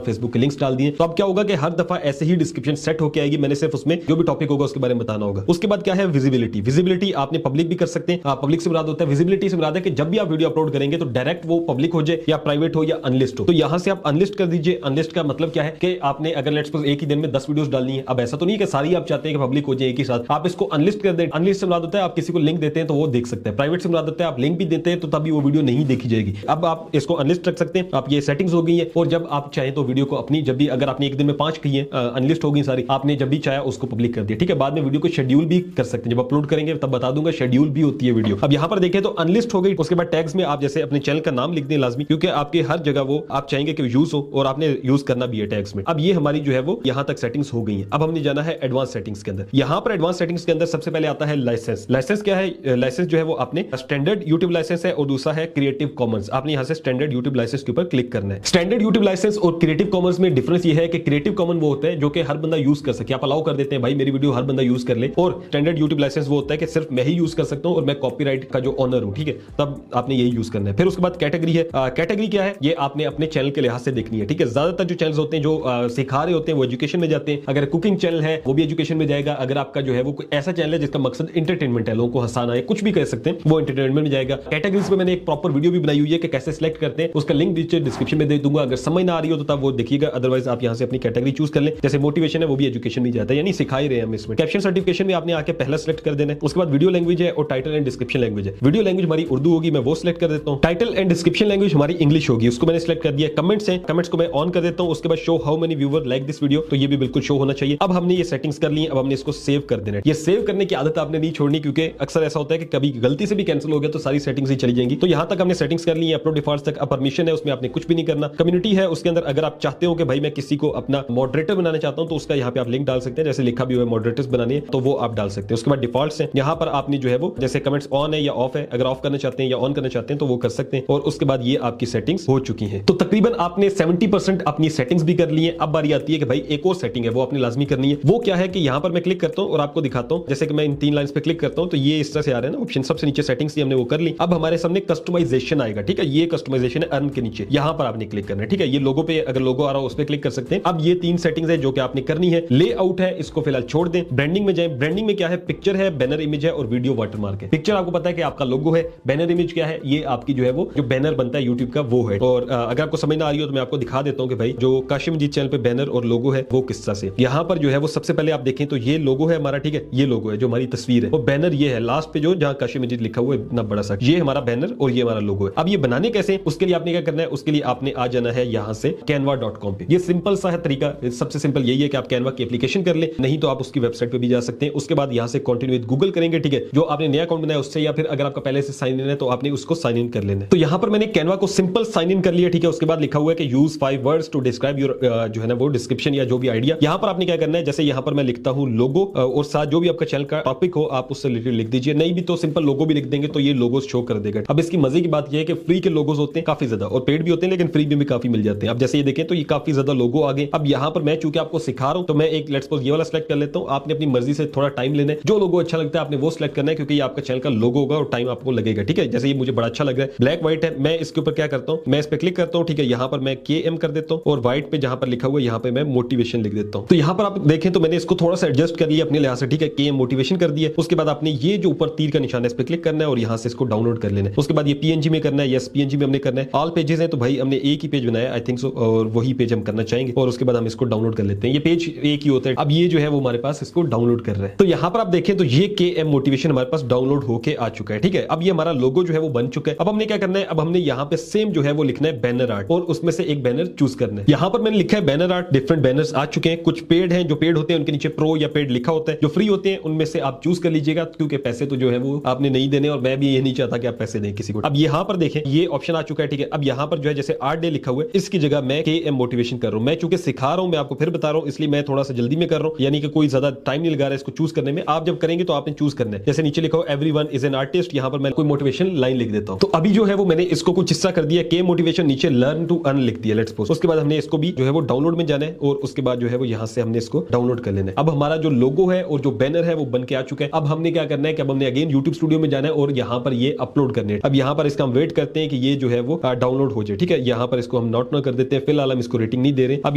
[SPEAKER 2] फेसबुक के लिंक्स डाल दिए। तो अब क्या होगा कि हर दफा ऐसे ही डिस्क्रिप्शन सेट होकर आएगी, मैंने सिर्फ उसमें जो भी टॉपिक होगा उसके बारे में बताना होगा। उसके बाद क्या है, विजिबिलिटी। विजिबिलिटी आपने पब्लिक भी कर सकते हैं। पब्लिक से मुराद होता है, विजिबिलिटी से मुराद है कि जब भी आप वीडियो अपलोड करेंगे तो डायरेक्ट वो पब्लिक हो जाए या प्राइवेट हो या अनलिस्ट हो। तो यहां से आप अनलिस्ट कर दीजिए। अनलिस्ट का मतलब क्या है कि आपने अगर लेट्स सपोज एक ही दिन में 10 वीडियोस डालनी है, अब ऐसा तो नहीं कि सारी आप चाहते हैं कि पब्लिक हो जाए एक ही साथ, आप इसको अनलिस्ट कर दें। अनलिस्ट से मुराद होता है आप किसी को लिंक देते हैं तो वो देख सकते हैं, प्राइवेट से मुराद होता है आप लिंक भी देते हैं तो तभी वो वीडियो नहीं देखी जाएगी। अब आप इसको अनलिस्ट रख सकते हैं। आप ये सेटिंग्स हो गई है और जब आप चाहे तो वीडियो को अपनी जब भी, अगर आपने एक दिन में 5 की है अनलिस्ट हो गई सारी, आपने जब भी चाहे उसको पब्लिक कर दिया। ठीक है, बाद में वीडियो को शेड्यूल भी कर सकते हैं, जब अपलोड करेंगे तब बता दूंगा, शेड्यूल भी होती है वीडियो। अब यहां पर देखें तो अनलिस्ट हो गई। उसके बाद टैग्स में आप जैसे अपने चैनल का नाम लिख दें लाजमी, क्योंकि आपके हर जगह वो आप चाहेंगे कि यूज हो और आपने यूज करना भी है टैग्स में। अब ये हमारी जो है वो यहां तक सेटिंग्स हो गई है। अब हमने जाना है एडवांस सेटिंग्स के अंदर। यहां पर एडवांस सेटिंग्स के अंदर सबसे पहले आता है लाइसेंस। लाइसेंस क्या है, लाइसेंस जो है वो आपने स्टैंडर्ड यूट्यूब लाइसेंस है और दूसरा है क्रिएटिव कॉमन्स। आपने यहां से स्टैंडर्ड यूट्यूब लाइसेंस के ऊपर क्लिक करना है। स्टैंडर्ड यूट्यूब लाइसेंस और क्रिएटिव कॉमन्स में डिफरेंस ये है कि क्रिएटिव कॉमन वो होता है जो कि हर बंदा यूज कर सके, आप अलाउ कर देते हैं भाई मेरी वीडियो हर बंदा यूज कर ले, और स्टैंडर्ड यूट्यूब लाइसेंस वो होता है कि सिर्फ मैं ही यूज कर सकता हूं और मैं कॉपीराइट का जो ऑनर हूं। ठीक है, तब आपने यही यूज करना है। फिर उसके बाद कैटेगरी है। कैटेगरी क्या है, ये आपने अपने चैनल के लिहाज से देखनी है। ठीक है, ज्यादातर जो चैनल्स होते हैं जो सिखा रहे होते हैं वो एजुकेशन में जाते हैं। अगर कुकिंग चैनल है वो भी एजुकेशन में जाएगा। अगर आपका जो है वो कोई ऐसा चैनल है जिसका मकसद एंटरटेनमेंट है, लोगों को हंसाना है, कुछ भी कह सकते हैं, वो एंटरटेनमेंट में जाएगा। कैटेगरीज पे मैंने एक प्रॉपर वीडियो भी बनाई हुई है कि कैसे सिलेक्ट करते हैं, उसका लिंक नीचे डिस्क्रिप्शन में दे दूंगा। अगर समझ ना आ रही हो तो तब वो देखिएगा, अदरवाइज आप यहां से अपनी कैटेगरी चूज कर लें। जैसे मोटिवेशन है वो भी एजुकेशन में जाता है, यानी सिखा ही रहे हैं हम इसमें। कैप्शन सर्टिफिकेशन में आपने आके पहला सिलेक्ट कर देना है। उसके बाद वीडियो लैंग्वेज है और टाइटल एंड डिस्क्रिप्शन लैंग्वेज है। वीडियो लैंग्वेज हमारी उर्दू होगी, मैं वो सिलेक्ट कर देता हूं। टाइटल एंड डिस्क्रिप्शन लैंग्वेज हमारी इंग्लिश होगी, उसको मैंने सिलेक्ट कर दिया। कमेंट्स हैं, कमेंट्स को मैं ऑन कर देता हूं। उसके बाद show how many viewer like this video, तो ये भी बिल्कुल शो होना चाहिए। अब हमने ये सेटिंग्स कर ली, अब हमने इसको सेव कर देना है। ये सेव करने की आदत आपने नहीं छोड़नी, क्योंकि अक्सर ऐसा होता है कि कभी गलती से भी कैंसिल हो गया तो सारी सेटिंग्स ही चली जाएंगी। तो यहां तक हमने सेटिंग्स कर ली है। अपलोड डिफॉल्ट्स तक अब परमिशन है, उसमें आपने कुछ भी नहीं करना। कम्युनिटी है, उसके अंदर अगर आप चाहते हो कि भाई मैं किसी को अपना मॉडरेटर बनाना चाहता हूं तो उसका यहाँ पे आप लिंक डाल सकते हैं, जैसे लिखा भी हुआ है मॉडरेटर्स बनाने तो वो आप डाल सकते हैं। उसके बाद डिफॉल्ट्स हैं, यहाँ पर आपने जो है वो जैसे कमेंट्स ऑन है या ऑफ है, अगर ऑफ करना चाहते हैं या ऑन करना चाहते हैं तो वो कर सकते हैं। और उसके बाद ये आपकी सेटिंग्स हो चुकी हैं। तो तकरीबन आपने 70% अपनी सेटिंग्स भी कर ली है। अब बारी आती है कि भाई एक और सेटिंग है वो आपने लाजमी करनी है। वो क्या है कि यहाँ पर मैं क्लिक करता हूँ और आपको दिखाता हूँ, जैसे कि मैं इन 3 लाइंस पे क्लिक करता हूँ तो ये इस तरह से आ रहा है ना ऑप्शन, सबसे नीचे सेटिंग्स हमने वो कर ली। अब हमारे सामने कस्टमाइजेशन आएगा। ठीक है, ये कस्टमाइजेशन है अर्न के नीचे, यहाँ पर आपने क्लिक करना है। ठीक है, ये लोगो पे अगर लोगो आ रहा हो उस पर क्लिक कर सकते हैं। अब ये 3 सेटिंग्स है जो कि आपने करनी है। लेआउट है, इसको फिलहाल छोड़ दें। ब्रांडिंग में जाए, ब्रांडिंग में क्या है, पिक्चर है, बैनर इमेज है और वीडियो वाटरमार्क है। पिक्चर आपको पता है कि आपका लोगो है, बैनर इमेज क्या है, ये आपकी जो है वो जो बैनर बनता है यूट्यूब का वो है। और अगर आपको समझ ना आ रही हो तो मैं आपको दिखा देता हूँ कि भाई जो काशिम मजीद चैनल पे बैनर और लोगो है वो किस तरह से। यहाँ पर जो है वो सबसे पहले आप देखें तो ये लोगो है हमारा। ठीक है, ये लोगो है जो हमारी तस्वीर है, और बैनर ये है लास्ट पे जो जहाँ काशिम मजीद लिखा हुआ है इतना बड़ा सा, ये हमारा बैनर और ये हमारा लोगो है। अब ये बनाने कैसे, उसके लिए आपने क्या करना है, उसके लिए आपने आ जाना है यहाँ से canva.com पे। ये सिंपल सा है तरीका, सबसे सिंपल यही है कि आप कैनवा की एप्लीकेशन कर ले, नहीं तो आप उसकी वेबसाइट पे भी जा सकते हैं। उसके बाद यहाँ से कंटिन्यू विद गूगल करेंगे। ठीक है, जो आपने नया अकाउंट बनाया उससे, या फिर अगर आपका पहले से साइन इन है तो आपने उसको साइन इन कर लेना है। तो यहाँ पर मैंने कैनवा को सिंपल साइन इन कर लिया। ठीक है, उसके बाद लिखा हुआ है कि use 5 words to describe your जो है ना वो डिस्क्रिप्शन या जो भी आइडिया दिया। यहाँ पर आपने क्या करना है, जैसे यहाँ पर मैं लिखता हूँ लोगो और साथ जो भी आपका चैनल का टॉपिक हो आप उससे रिलेटेड लिख दीजिए, नहीं भी तो सिंपल लोगो भी लिख देंगे तो ये लोगोस शो कर देगा। अब इसकी मजे की बात यह है कि फ्री के लोगोस होते हैं काफी ज्यादा और पेड भी होते हैं, लेकिन फ्री में भी काफी मिल जाते हैं। अब जैसे ये देखें तो ये काफी ज्यादा लोगो आ गए। अब यहाँ पर मैं चूंकि आपको सिखा रहा हूं तो मैं एक लेट्स सपोज ये वाला सिलेक्ट कर लेता हूं। आपने अपनी मर्जी से थोड़ा टाइम लेना है, जो लोगो अच्छा लगता है आपने वो सिलेक्ट करना है, क्योंकि ये आपका चैनल का लोगो होगा और टाइम आपको लगेगा। ठीक है, जैसे ये मुझे बड़ा अच्छा लग रहा है, ब्लैक व्हाइट है, मैं इसके ऊपर क्या करता हूँ, मैं इस पर क्लिक करता हूँ। ठीक है, यहाँ पर मैं KM कर देता हूँ और व्हाइट पे जहां पर लिखा हुआ है यहाँ पे मैं मोटिवेशन लिख देता हूँ। तो यहाँ पर आप देखें तो मैंने इसको थोड़ा सा एडजस्ट कर लिया अपने लिहाज से। ठीक है, KM मोटिवेशन कर दिया। उसके बाद आपने ये जो ऊपर तीर का निशान है इस पर क्लिक करना है और यहाँ से इसको डाउनलोड कर लेना है। उसके बाद ये PNG में करना है, यस PNG में हमने करना है। ऑल पेजेस है तो भाई हमने एक ही पेज बनाया आई थिंक सो, और वही पेज हम करना चाहेंगे और उसके बाद हम इसको डाउनलोड कर लेते हैं। ये पेज एक ही होता है। अब ये जो है वो हमारे पास इसको डाउनलोड कर रहे हैं। तो यहाँ पर आप देखें तो ये KM मोटिवेशन हमारे पास डाउनलोड होके आ चुका है। ठीक है, अब ये हमारा लोगो जो है वो बन चुका है। अब हमने क्या करना है, अब हमने यहाँ पे सेम जो है वो लिखना है बैनर आर्ट और उसमें से एक बैनर चूज करना है। यहाँ पर मैंने लिखा है बैनर आर्ट, डिफरेंट बैनर्स आ चुके हैं। कुछ पेड हैं, जो पेड होते हैं उनके नीचे प्रो या पेड लिखा होता है। जो फ्री होते हैं उनमें से आप चूज कर लीजिएगा, क्योंकि पैसे तो जो है वो आपने नहीं देने और मैं भी ये नहीं चाहता कि आप पैसे दें किसी को। अब यहाँ पर देखें ये ऑप्शन आ चुका है। ठीक है, अब यहाँ पर जो है जैसे आर्ट डे लिखा हुआ है इसकी जगह मैं KM मोटिवेशन कर रहा हूँ। मैं चूंकि सिखा रहा हूँ, मैं आपको फिर बता रहा हूँ, इसलिए मैं थोड़ा सा जल्दी में कर रहा हूँ, यानी कि कोई ज्यादा टाइम नहीं लगा रहा है इसको चूज करने में। आप जब करेंगे तो आपने चूज करना है। जैसे नीचे लिखा हो एवरीवन इज एन आर्टिस्ट, यहाँ पर मैं कोई मोटिवेशन लाइन लिख देता हूँ। तो अभी जो है वो मैंने इसको कुछ हिस्सा कर दिया, KM मोटिवेशन नीचे लर्न टू अर्न लिख दिया, लेट्स सपोज। उसके बाद हमने इसको भी जो है वो डाउनलोड में जाना है और उसके बाद जो है वो यहाँ से हमने इसको डाउनलोड कर लेना है। अब हमारा जो लोगो है और जो बैनर है वो बन के आ चुका है। अब हमने क्या करना है कि अब हमने अगेन यूट्यूब स्टूडियो में जाना है और यहाँ पर ये अपलोड करने है। अब यहाँ पर इसका हम वेट करते हैं कि ये जो है वो डाउनलोड हो जाए। ठीक है, यहाँ पर इसको हम नॉट ना कर देते हैं, फिलहाल हम इसको रेटिंग नहीं दे रहे। अब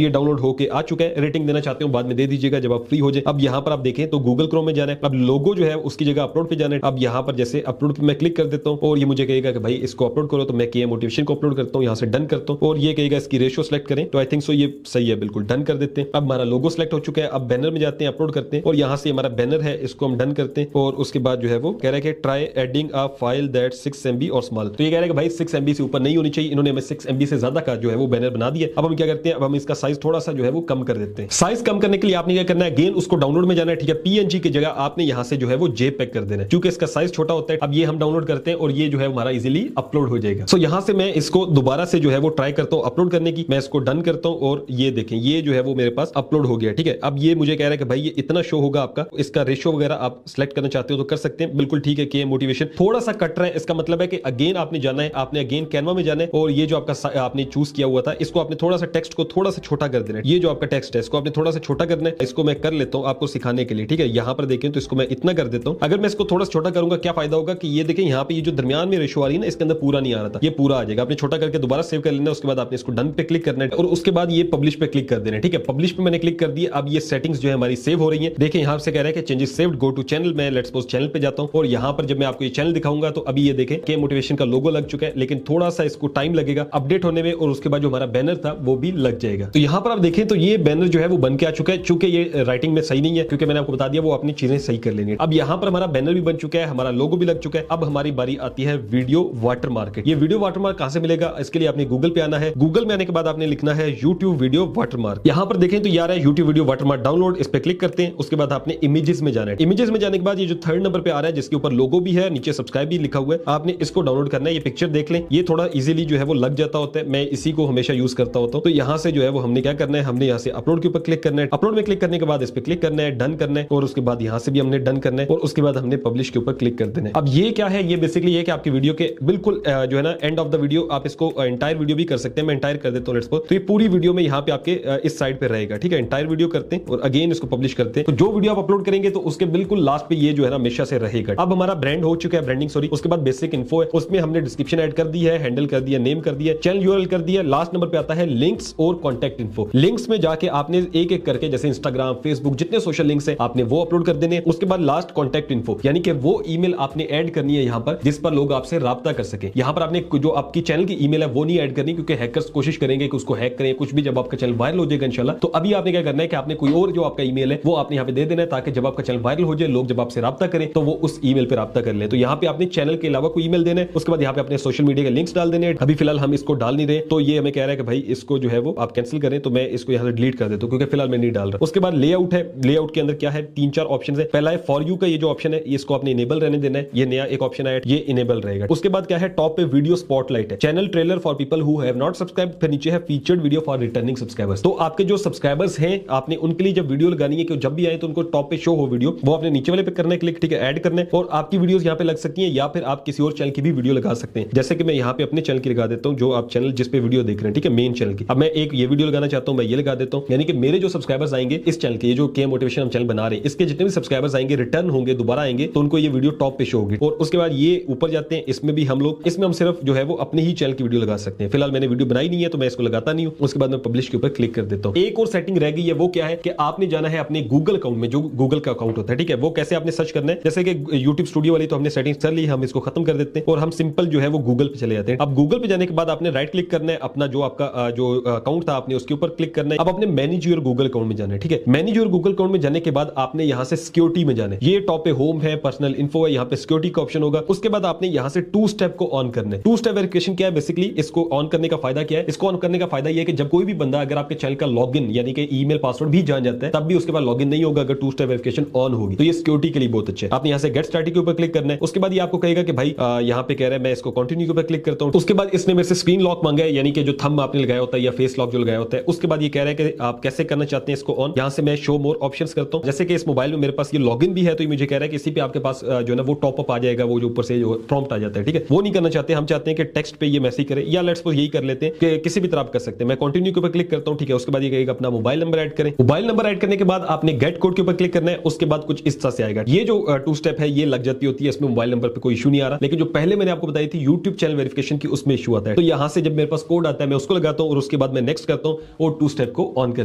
[SPEAKER 2] ये डाउनलोड होके आ चुका है। रेटिंग देना चाहते हो बाद में दे दीजिएगा जब आप फ्री हो जाए। अब यहाँ पर आप देखें तो गूगल क्रोम में जाना है। अब लोगो जो है उसकी जगह अपलोड पे जाना है। अब यहाँ पर जैसे अपलोड पे मैं क्लिक कर देता हूँ और ये मुझे कहेगा कि भाई इसको अपलोड करो, तो मैं KM मोटिवेशन को अपलोड करता हूँ, यहाँ से डन करता हूँ और ये कहेगा इसकी रेशियो सेलेक्ट करें। तो आई थिंक सो ये सही है, बिल्कुल डन कर देते हैं। अब हमारा लोगो सेलेक्ट हो चुका है। अब बैनर में जाते हैं, अपलोड करते हैं और यहाँ से हमारा बैनर है इसको हम डन करते हैं और उसके बाद जो है वो कह रहा है कि try adding a file that 6 MB और स्मॉल। तो ये कह रहा है कि भाई 6 MB से ऊपर नहीं होनी चाहिए। इन्होंने हमें 6 MB से ज्यादा का जो है वो बैनर बना दिया। अब हम क्या करते हैं, अब हम इसका साइज थोड़ा सा जो है वो कम कर देते हैं। साइज कम करने के लिए आपने क्या करना है, अगेन उसको डाउनलोड में जाना है। ठीक है, PNG की जगह आपने यहाँ से जो है वो JPEG कर देना है, क्योंकि इसका साइज छोटा होता है। अब ये हम डाउनलोड करते हैं और ये जो है हमारा इजीली अपलोड हो जाएगा। सो यहाँ से मैं इसको दोबारा से जो है वो ट्राई करता हूँ अपलोड करने की। मैं इसको डन करता हूँ और ये देखें ये जो है वो मेरे पास अपलोड हो गया। ठीक है, अब ये मुझे कह रहा है कि भाई ये इतना शो होगा आपका, इसका रेशियो वगैरह आप सिलेक्ट करना चाहते हो तो कर सकते हैं, बिल्कुल ठीक है। KM मोटिवेशन थोड़ा सा कट रहा है, इसका मतलब है कि अगेन आपने जाना है, आपने अगेन कैनवा में जाना है और ये जो आपका आपने चूज किया हुआ था इसको आपने थोड़ा सा टेक्स्ट को थोड़ा सा छोटा कर देना है। ये जो आपका टेक्स्ट है इसको आपने थोड़ा सा छोटा करना है। इसको मैं कर लेता हूँ आपको सिखाने के लिए। ठीक है, यहाँ पर देखें तो इसको मैं इतना कर देता हूँ। अगर मैं इसको थोड़ा सा छोटा करूंगा क्या फायदा होगा कि ये देखें यहाँ पे ये जो दरमियान में रेशियो आ रही है ना इसके अंदर पूरा नहीं आ रहा था, ये पूरा आ जाएगा। आपने छोटा करके दोबारा सेव कर लेना है। उसके बाद आपने इसको डन पे क्लिक करना है और उसके बाद ये पब्लिश पे क्लिक कर देना है। ठीक है, पब्लिश पे मैंने क्लिक कर दिया। अब ये सेटिंग्स जो है हमारी सेव हो रही है। देखिए यहाँ से कह रहा है कि changes saved, go to channel. मैं लेट्स सपोज चैनल पे जाता हूँ और यहाँ पर जब मैं आपको ये चैनल दिखाऊंगा तो अभी ये देखें KM मोटिवेशन का लोगो लग चुका है, लेकिन थोड़ा सा इसको टाइम लगेगा अपडेट होने में और उसके बाद जो हमारा बैनर था वो भी लग जाएगा। तो यहाँ पर आप देखें तो ये बैनर जो है वो बन के आ चुका है। चूंकि ये राइटिंग में सही नहीं है, क्योंकि मैंने आपको बता दिया वो अपनी चीजें सही कर लेनी है। अब यहाँ पर हमारा बैनर भी बन चुका है, हमारा लोगो भी लग चुका है। अब हमारी बारी आती है वीडियो वाटरमार्क। ये वीडियो वाटरमार्क कहां से मिलेगा, इसके लिए आपने गूगल पे आना है। गूगल में आने के बाद आपने लिखना है YouTube वीडियो वाटरमार्क। यहाँ पर देखें तो यार है YouTube वीडियो वाटरमार्क डाउनलोड, इस पे क्लिक करते हैं। उसके बाद आपने इमेजेस में जाना है। इमेजेस में जाने के बाद ये जो थर्ड नंबर पे आ रहा है जिसके ऊपर लोगो भी है, नीचे सब्सक्राइब भी लिखा हुआ है, आपने इसको डाउनलोड करना है। ये पिक्चर देख लें, ये थोड़ा इजीली जो है वो लग जाता होता है, मैं इसी को हमेशा यूज करता होता हूँ। तो यहाँ से जो है वो हमने क्या करना है, हमने यहाँ से अपलोड के ऊपर क्लिक करना है। अपलोड में क्लिक करने के बाद इस पे क्लिक करना है, डन करना है और उसके बाद यहाँ से भी हमने डन करना है और उसके बाद हमने पब्लिश के ऊपर क्लिक कर देना है। अब ये क्या है, ये बेसिकली ये कि आपकी वीडियो के बिल्कुल जो है ना एंड ऑफ द वीडियो आप इसको एंटायर वीडियो भी कर सकते हैं। मैं एंटायर कर देता हूँ लेट्स सपोज। तो ये पूरी वीडियो में यहाँ पे आपके इस साइड पे रहेगा। ठीक है, एंटायर वीडियो करते हैं और अगेन इसको पब्लिश करते हैं। तो जो वीडियो आप अपलोड करेंगे तो उसके बिल्कुल लास्ट पे ये जो है ना हमेशा से रहेगा। अब हमारा ब्रांड हो चुका है, ब्रांडिंग सॉरी। उसके बाद बेसिक इन्फो है, उसमें हमने डिस्क्रिप्शन ऐड कर दी है, हैंडल कर दिया, नेम कर दिया, चैनल यूआरएल कर दिया। लास्ट नंबर पे आता है लिंक्स और कॉन्टैक्ट इन्फो। लिंक्स में जाके आपने एक एक करके जैसे इंस्टाग्राम, फेसबुक जितने सोशल लिंक्स है आपने वो अपलोड कर देने। उसके बाद लास्ट कॉन्टैक्ट इन्फो, यानी कि वो ईमेल आपने ऐड करनी है यहाँ पर जिस पर लोग आपसे राब्ता कर सके। यहाँ पर आपने जो आपकी चैनल की ईमेल है वो नहीं ऐड करनी, क्योंकि हैकर्स कोशिश करेंगे कि उसको हैक करें कुछ भी, जब आपका चैनल वायरल हो जाएगा इंशाल्लाह। तो अभी आपने क्या करना है कि आपने कोई और जो आपका ईमेल है वो आपने यहाँ पे दे देना है, ताकि जब आपका चैनल वायरल हो जाए लोग जब आपसे राब्ता करें तो वो उस ईमेल पे राब्ता कर ले। तो यहाँ पे आपने चैनल के अलावा कोई ईमेल देना है। उसके बाद यहाँ पे अपने सोशल मीडिया के लिंक्स डाल देने। अभी फिलहाल हम इसको डाल नहीं रहे, तो ये हमें कह रहा है कि भाई इसको जो है वो आप कैंसिल करें, तो मैं इसको यहाँ से डिलीट कर देता हूँ क्योंकि फिलहाल मैं नहीं डाल रहा। उसके बाद लेआउट है, लेआउट के अंदर क्या है, 3-4 ऑप्शन है। पहला है फॉर यू का ये जो ऑप्शन है इसको आपने इनेबल रहने देना है, ये नया एक ऑप्शन आया, ये इनेबल रहेगा। उसके बाद क्या है, टॉप पे वीडियो स्पॉटलाइट है, channel trailer for people who have not subscribe, फिर नीचे है featured video for returning subscribers. तो आपके जो सब्सक्राइबर सब्सक्राइबर्स हैं आपने उनके लिए जब वीडियो लगानी है कि जब भी आए तो उनको टॉप पे शो हो वीडियो, वो आपने नीचे वाले पे करना है क्लिक, ठीक है, ऐड करना है और आपकी वीडियोस यहाँ पे लग सकती हैं या फिर आप किसी और चैनल की भी वीडियो लगा सकते हैं। जैसे कि मैं यहाँ पे अपने चैनल की लगा देता हूँ, जो आप चैनल जिस पे वीडियो देख रहे हैं, ठीक है, मेन चैनल की। अब मैं एक ये वीडियो लगाना चाहता हूँ, मैं ये लगा देता हूँ, यानी कि मेरे जो सब्सक्राइबर्स आएंगे इस चैनल के, ये जो के मोटिवेशन हम चैनल बना रहे हैं, इसके जितने भी सब्सक्राइबर्स आएंगे रिटर्न होंगे, दोबारा आएंगे तो उनको ये वीडियो टॉप पे शो होगी। और उसके बाद ये ऊपर जाते हैं, इसमें भी हम लोग, इसमें हम सिर्फ जो है वो अपने ही चैनल की वीडियो लगा सकते हैं। फिलहाल मैंने वीडियो बनाई नहीं है तो मैं इसको लगाता नहीं हूँ। उसके बाद मैं पब्लिश के ऊपर क्लिक कर देता हूँ। एक और सेटिंग रह गई है, वो क्या है कि आपने जाना है अपने गूगल अकाउंट में, जो गूगल का अकाउंट होता है, ठीक है, वो कैसे आपने सर्च करना है। जैसे कि यूट्यूब स्टूडियो वाली तो हमने सेटिंग्स कर ली, हम इसको खत्म कर देते हैं और हम सिंपल जो है वो गूगल पे चले जाते हैं। अब गूगल पे जाने के बाद आपने राइट क्लिक करना है, अपना जो आपका जो अकाउंट था आपने उसके ऊपर क्लिक करना है। अब अपने मैनेज योर गूगल अकाउंट में जाना है, ठीक है। मैनेज योर गूगल अकाउंट में जाने के बाद आपने यहाँ से सिक्योरिटी में जाना है। ये टॉप पे होम है, पर्सनल इन्फो है, यहाँ पे सिक्योरिटी का ऑप्शन होगा। उसके बाद आपने यहाँ से 2 स्टेप को ऑन करना है। 2 स्टेप वेरिफिकेशन क्या है, बेसिकली इसको ऑन करने का फायदा क्या है, इसको ऑन करने का फायदा यह है कि जब कोई भी बंदा अगर आपके चैनल का लॉगिन यानी कि ईमेल पासवर्ड भी जान जाता है तब भी उसके बाद लॉगिन नहीं होगा अगर 2 स्टेप वेरिफिकेशन ऑन होगी। तो ये सिक्योरिटी के लिए बहुत अच्छा है। आपने यहाँ से गेट स्टार्टेड के ऊपर क्लिक करना है। उसके बाद ये आपको कहेगा कि भाई यहाँ पे कह रहा है, मैं इसको कंटिन्यू के ऊपर क्लिक करता हूँ। उसके बाद इसने मेरे से स्क्रीन लॉक मांगा है, यानी कि जो थंब आपने लगाया होता है या फेस लॉक जो लगाया होता है। उसके बाद ये कह रहा है कि आप कैसे करना चाहते हैं इसको ऑन। यहाँ से मैं शो मोर ऑप्शंस करता हूँ। जैसे कि इस मोबाइल में मेरे पास ये लॉगिन भी है तो ये मुझे कह रहा है कि इसी पे आपके पास जो है ना वो टॉप अप आ जाएगा, वो जो ऊपर से जो प्रॉम्प्ट आ जाता है, ठीक है, वो नहीं करना चाहते। हम चाहते हैं कि टेक्स्ट पे ये मैसेज करे, या लेट्स सपोज यही कर लेते हैं कि किसी भी तरह आप कर सकते हैं। मैं कंटिन्यू के ऊपर क्लिक करता हूँ, ठीक है। उसके बाद ये कहेगा अपना मोबाइल नंबर ऐड करें। मोबाइल नंबर ऐड करने के बाद आपने गेट कोड के ऊपर क्लिक करना है। उसके बाद कुछ इस तरह से आएगा। ये जो 2 स्टेप है ये लग जाती होती है, इसमें मोबाइल नंबर पे कोई इशू नहीं आ रहा। लेकिन जो पहले मैंने आपको बताई थी यूट्यूब चैनल वेरिफिकेशन की, उसमें इशू आता है। तो यहाँ से जब मेरे पास कोड आता है मैं उसको लगाता हूँ और उसके बाद मैं नेक्स्ट करता हूँ और 2 स्टेप को ऑन कर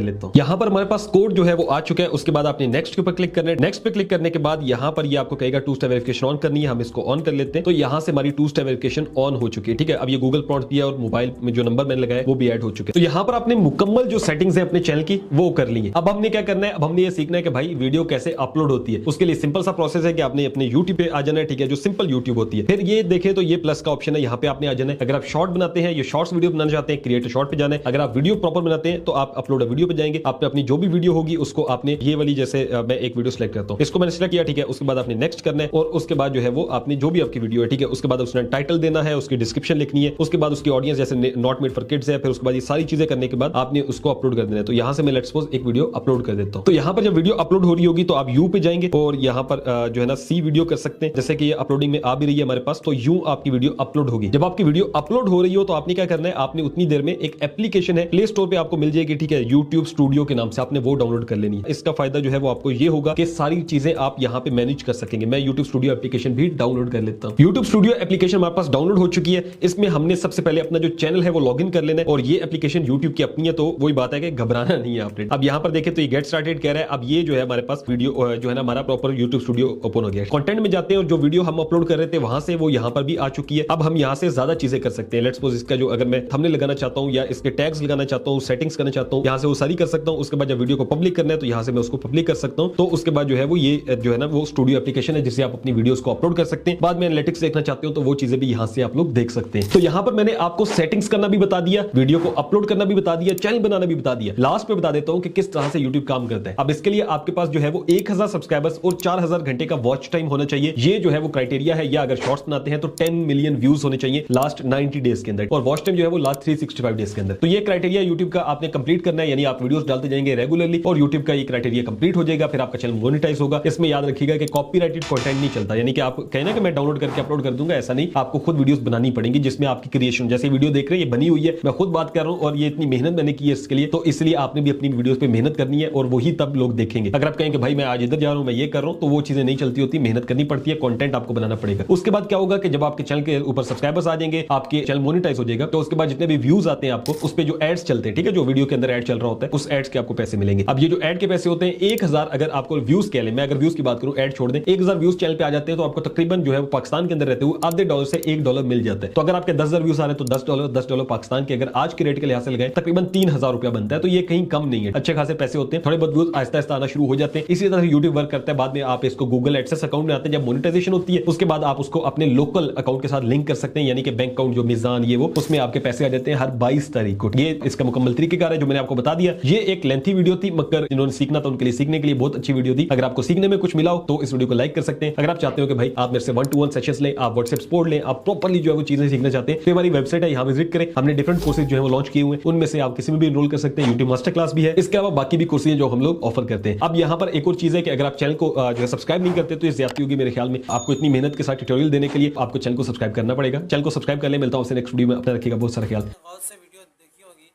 [SPEAKER 2] लेता हूँ। यहाँ पर हमारे पास कोड जो है वो आ चुका है। उसके बाद आपने नेक्स्ट के ऊपर क्लिक करना है। नेक्स्ट पे क्लिक करने के बाद यहाँ पर ये आपको कहेगा 2 स्टेप वेरिफिकेशन ऑन करनी है। हम इसको ऑन कर लेते हैं। तो यहाँ से हमारी 2 स्टेप वेरिफिकेशन ऑन हो चुकी है, ठीक है। अब ये गूगल प्रॉम्प्ट भी है और मोबाइल में जो नंबर मैंने लगाया वो भी ऐड हो चुके हैं। तो यहाँ पर आपने मुकम्मल जो सेटिंग्स है अपने चैनल की वो कर ली है। अब हमने क्या करना है, अब हमने ये सीखना है कि भाई वीडियो कैसे अपलोड होती है। उसके लिए सिंपल सा प्रोसेस है कि आपने अपने यूट्यूब पे आ जाना है, ठीक है, जो सिंपल यूट्यूब होती है। फिर ये देखें तो ये प्लस का ऑप्शन है, यहाँ पे आपने आ जाना है। अगर आप शॉर्ट बनाते हैं, ये शॉर्ट्स वीडियो बनाना चाहते हैं, क्रिएट शॉर्ट पे जाना है। अगर आप वीडियो प्रॉपर बनाते हैं तो आप अपलोड वीडियो पे जाएंगे। आपने अपनी जो भी वीडियो होगी उसको आपने ये वाली, जैसे मैं एक वीडियो सेलेक्ट करता हूँ, इसको मैंने सेलेक्ट किया, ठीक है। उसके बाद आपने नेक्स्ट करना है और उसके बाद जो है वो आपने जो भी आपकी वीडियो है, ठीक है, उसके बाद उसने टाइटल देना है, उसकी डिस्क्रिप्शन लिखनी है, उसके बाद उसकी ऑडियंस जैसे नॉट मेड फॉर किड्स है। फिर उसके बाद ये सारी चीजें करने के बाद आपने उसको अपलोड कर देना है। तो यहाँ से मैं लेट्स सपोज एक वीडियो अपलोड कर देता हूँ। तो यहाँ पर जब वीडियो अपलोड हो रही होगी तो आप यू पे जाएंगे और यहाँ पर जो है ना सी वीडियो कर सकते हैं। जैसे कि ये अपलोडिंग में आ भी रही है हमारे पास, तो यूं आपकी वीडियो अपलोड होगी। जब आपकी वीडियो अपलोड हो रही हो तो आपने क्या करना है, आपने उतनी देर में एक एप्लीकेशन है, प्ले स्टोर पे आपको मिल जाएगी, ठीक है, यूट्यूब स्टूडियो के नाम से, आपने वो डाउनलोड कर लेनी है। इसका फायदा जो है वो आपको ये होगा कि सारी चीजें आप यहाँ पे मैनेज कर सकेंगे। मैं यूट्यूब स्टूडियो एप्लीकेशन भी डाउनलोड कर लेता हूँ। यूट्यूब स्टूडियो एप्लीकेशन हमारे पास डाउनलोड हो चुकी है। इसमें हमने सबसे पहले अपना जो चैनल है वो लॉगिन कर लेना है और ये एप्लीकेशन यूट्यूब की अपनी है, तो वही बात है कि घबराना नहीं है आपने। अब यहाँ पर देखें तो ये गेट स्टार्टेड कह रहा है। अब ये जो है हमारे पास वीडियो जो है ना हमारा प्रॉपर यूट्यूब स्टूडियो ओपन हो गया है। कंटेंट में जाते हैं और जो वीडियो हम अपलोड कर रहे थे वहां से वो यहाँ पर भी आ चुकी है। अब हम यहाँ से ज्यादा चीजें कर सकते हैं। लेट्स सपोज इसका जो अगर मैं थंबनेल लगाना चाहता हूँ या इसके टैग्स लगाना चाहता हूँ, सेटिंग्स करना चाहता हूँ, यहाँ से वो सारी कर सकता हूँ। उसके बाद जब वीडियो को पब्लिक करना है तो यहाँ से मैं उसको पब्लिक कर सकता हूँ। तो उसके बाद जो है वो ये जो है ना वो स्टूडियो एप्लीकेशन है जिससे आप अपनी वीडियोस को अपलोड कर सकते हैं। बाद में एनालिटिक्स देखना चाहते हो तो वो चीजें भी यहाँ से आप लोग देख सकते हैं। तो यहाँ पर मैंने आपको सेटिंग्स करना भी बता दिया, वीडियो को अपलोड करना भी बता दिया, चैनल बनाना भी बता दिया। लास्ट पे बता देता हूँ कि किस तरह से यूट्यूब काम करता है। अब इसके लिए आपके पास जो है वो 1000 सब्सक्राइबर्स और 4000 घंटे का वॉच टाइम होना चाहिए। ये जो है वो क्राइटेरिया है। या अगर शॉर्ट्स बनाते हैं तो 10 मिलियन व्यूज होने चाहिए लास्ट 90 डेज के अंदर और वॉच टाइम जो है वो लास्ट 365 डेज के अंदर। तो ये क्राइटेरिया यूट्यूब का आपने कंप्लीट करना है, यानी आप वीडियोस डालते जाएंगे रेगुलरली और यूट्यूब का ये क्राइटेरिया कंप्लीट हो जाएगा। फिर आपका चैनल मोनेटाइज होगा। इसमें याद रखिएगा कि कॉपीराइटेड कंटेंट नहीं चलता, यानी कि आप कहना कि मैं डाउनलोड करके अपलोड कर दूंगा, ऐसा नहीं। आपको खुद वीडियोस बनानी पड़ेंगी जिसमें आपकी क्रिएशन, जैसे वीडियो देख रहे हैं ये बनी हुई है, मैं खुद बात कर रहा हूं और ये इतनी मेहनत मैंने की है इसके लिए, तो इसलिए आपने भी अपनी वीडियोस पे मेहनत करनी है और वही तब लोग देखेंगे। अगर आप कहेंगे भाई मैं आज इधर जा रहा हूं, मैं ये कर रहा हूं, तो वो चीजें नहीं चलती होती, मेहनत करनी पड़ती है, कंटेंट आपको बनाना पड़ेगा। उसके बाद क्या होगा कि जब आपके चैनल के ऊपर सब्सक्राइबर्स आ जाएंगे, आपके चैनल मोनेटाइज हो जाएगा, तो उसके बाद जितने भी व्यूज आते हैं आपको उस पे जो एड्स चलते हैं, ठीक है, जो वीडियो के अंदर एड चल रहा होता है उस एड्स के आपको पैसे मिलेंगे। अब ये जो एड के पैसे होते हैं 1000 अगर आपको व्यूज कह लें, मैं अगर व्यूज की बात करूं, एड छोड़ दें, 1000 व्यूज चैनल पे आ जाते हैं तो आपको तकरीबन जो है वो पाकिस्तान के अंदर रहते हुए आधे डॉलर से $1 मिल जाता है। तो अगर आपके 10,000 व्यूज आ रहे हैं तो $10 पाकिस्तान के अगर आज के रेट के लिहाज से लगाए तकरीबन 3000 रुपया बनता है। तो ये कहीं कम नहीं है, अच्छे खासे पैसे होते हैं। थोड़े बहुत व्यूज आहिस्ता आहिस्ता आना शुरू हो जाते हैं। इसी तरह से यूट्यूब वर्क करता है। बाद में आप इसको गूगल एडसेंस अकाउंट में आते हैं, जब मोनेटाइजेशन होती है उसके बाद आप उसको अपने लोकल अकाउंट के साथ लिंक कर सकते हैं, यानी कि बैंक अकाउंट जो मिजान ये वो, उसमें आपके पैसे आ जाते हैं हर 22 तारीख को। ये इसका मुकम्मल तरीकेकार है जो मैंने आपको बता दिया। ये एक लेंथी वीडियो थी, मगर जिन्होंने सीखना था उनके लिए सीखने के लिए बहुत अच्छी वीडियो थी। अगर आपको सीखने में कुछ मिला हो तो इस वीडियो को लाइक कर सकते हैं। अगर आप चाहते हो कि भाई आप मेरे से 1-to-1 सेशंस लें, आप व्हाट्सएप सपोर्ट लें, आप प्रॉपर्ली जो है वो चीजें सीखना चाहते हैं, तो हमारी वेबसाइट है, यहाँ विजिट करें। हमने डिफरेंट कोर्सेज जो है वो लॉन्च किए हुए हैं, उनमें से आप किसी में भी एनरोल कर सकते हैं। यूट्यूब मास्टर क्लास पास भी है। इसके अलावा बाकी भी कोर्सेज जो हम लोग ऑफर करते हैं। अब यहाँ पर एक और चीज है कि अगर आप चैनल को जो है सब्सक्राइब नहीं करते तो ये ज्यादती होगी मेरे ख्याल में। आपको इतनी मेहनत के साथ ट्यूटोरियल देने के लिए आपको चैनल को सब्सक्राइब करना पड़ेगा। चैनल को सब्सक्राइब कर ले। मिलता हूँ नेक्स्ट वीडियो में। अपना रखिएगा बहुत सारा ख्याल।
[SPEAKER 1] गौर से वीडियो देखी होगी,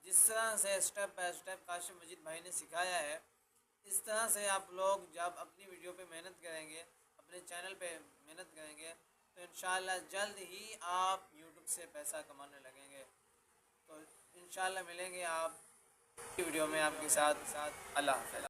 [SPEAKER 1] जिस तरह से स्टेप बाय स्टेप काशिफ मजीद भाई ने सिखाया है, इस तरह से आप लोग जब अपनी वीडियो पे मेहनत करेंगे, अपने चैनल पे मेहनत करेंगे, तो इंशाल्लाह जल्द ही आप यूट्यूब से पैसा कमाने लगेंगे। तो इंशाल्लाह मिलेंगे आप वीडियो में आपके साथ। अल्लाह हाफ़िज़।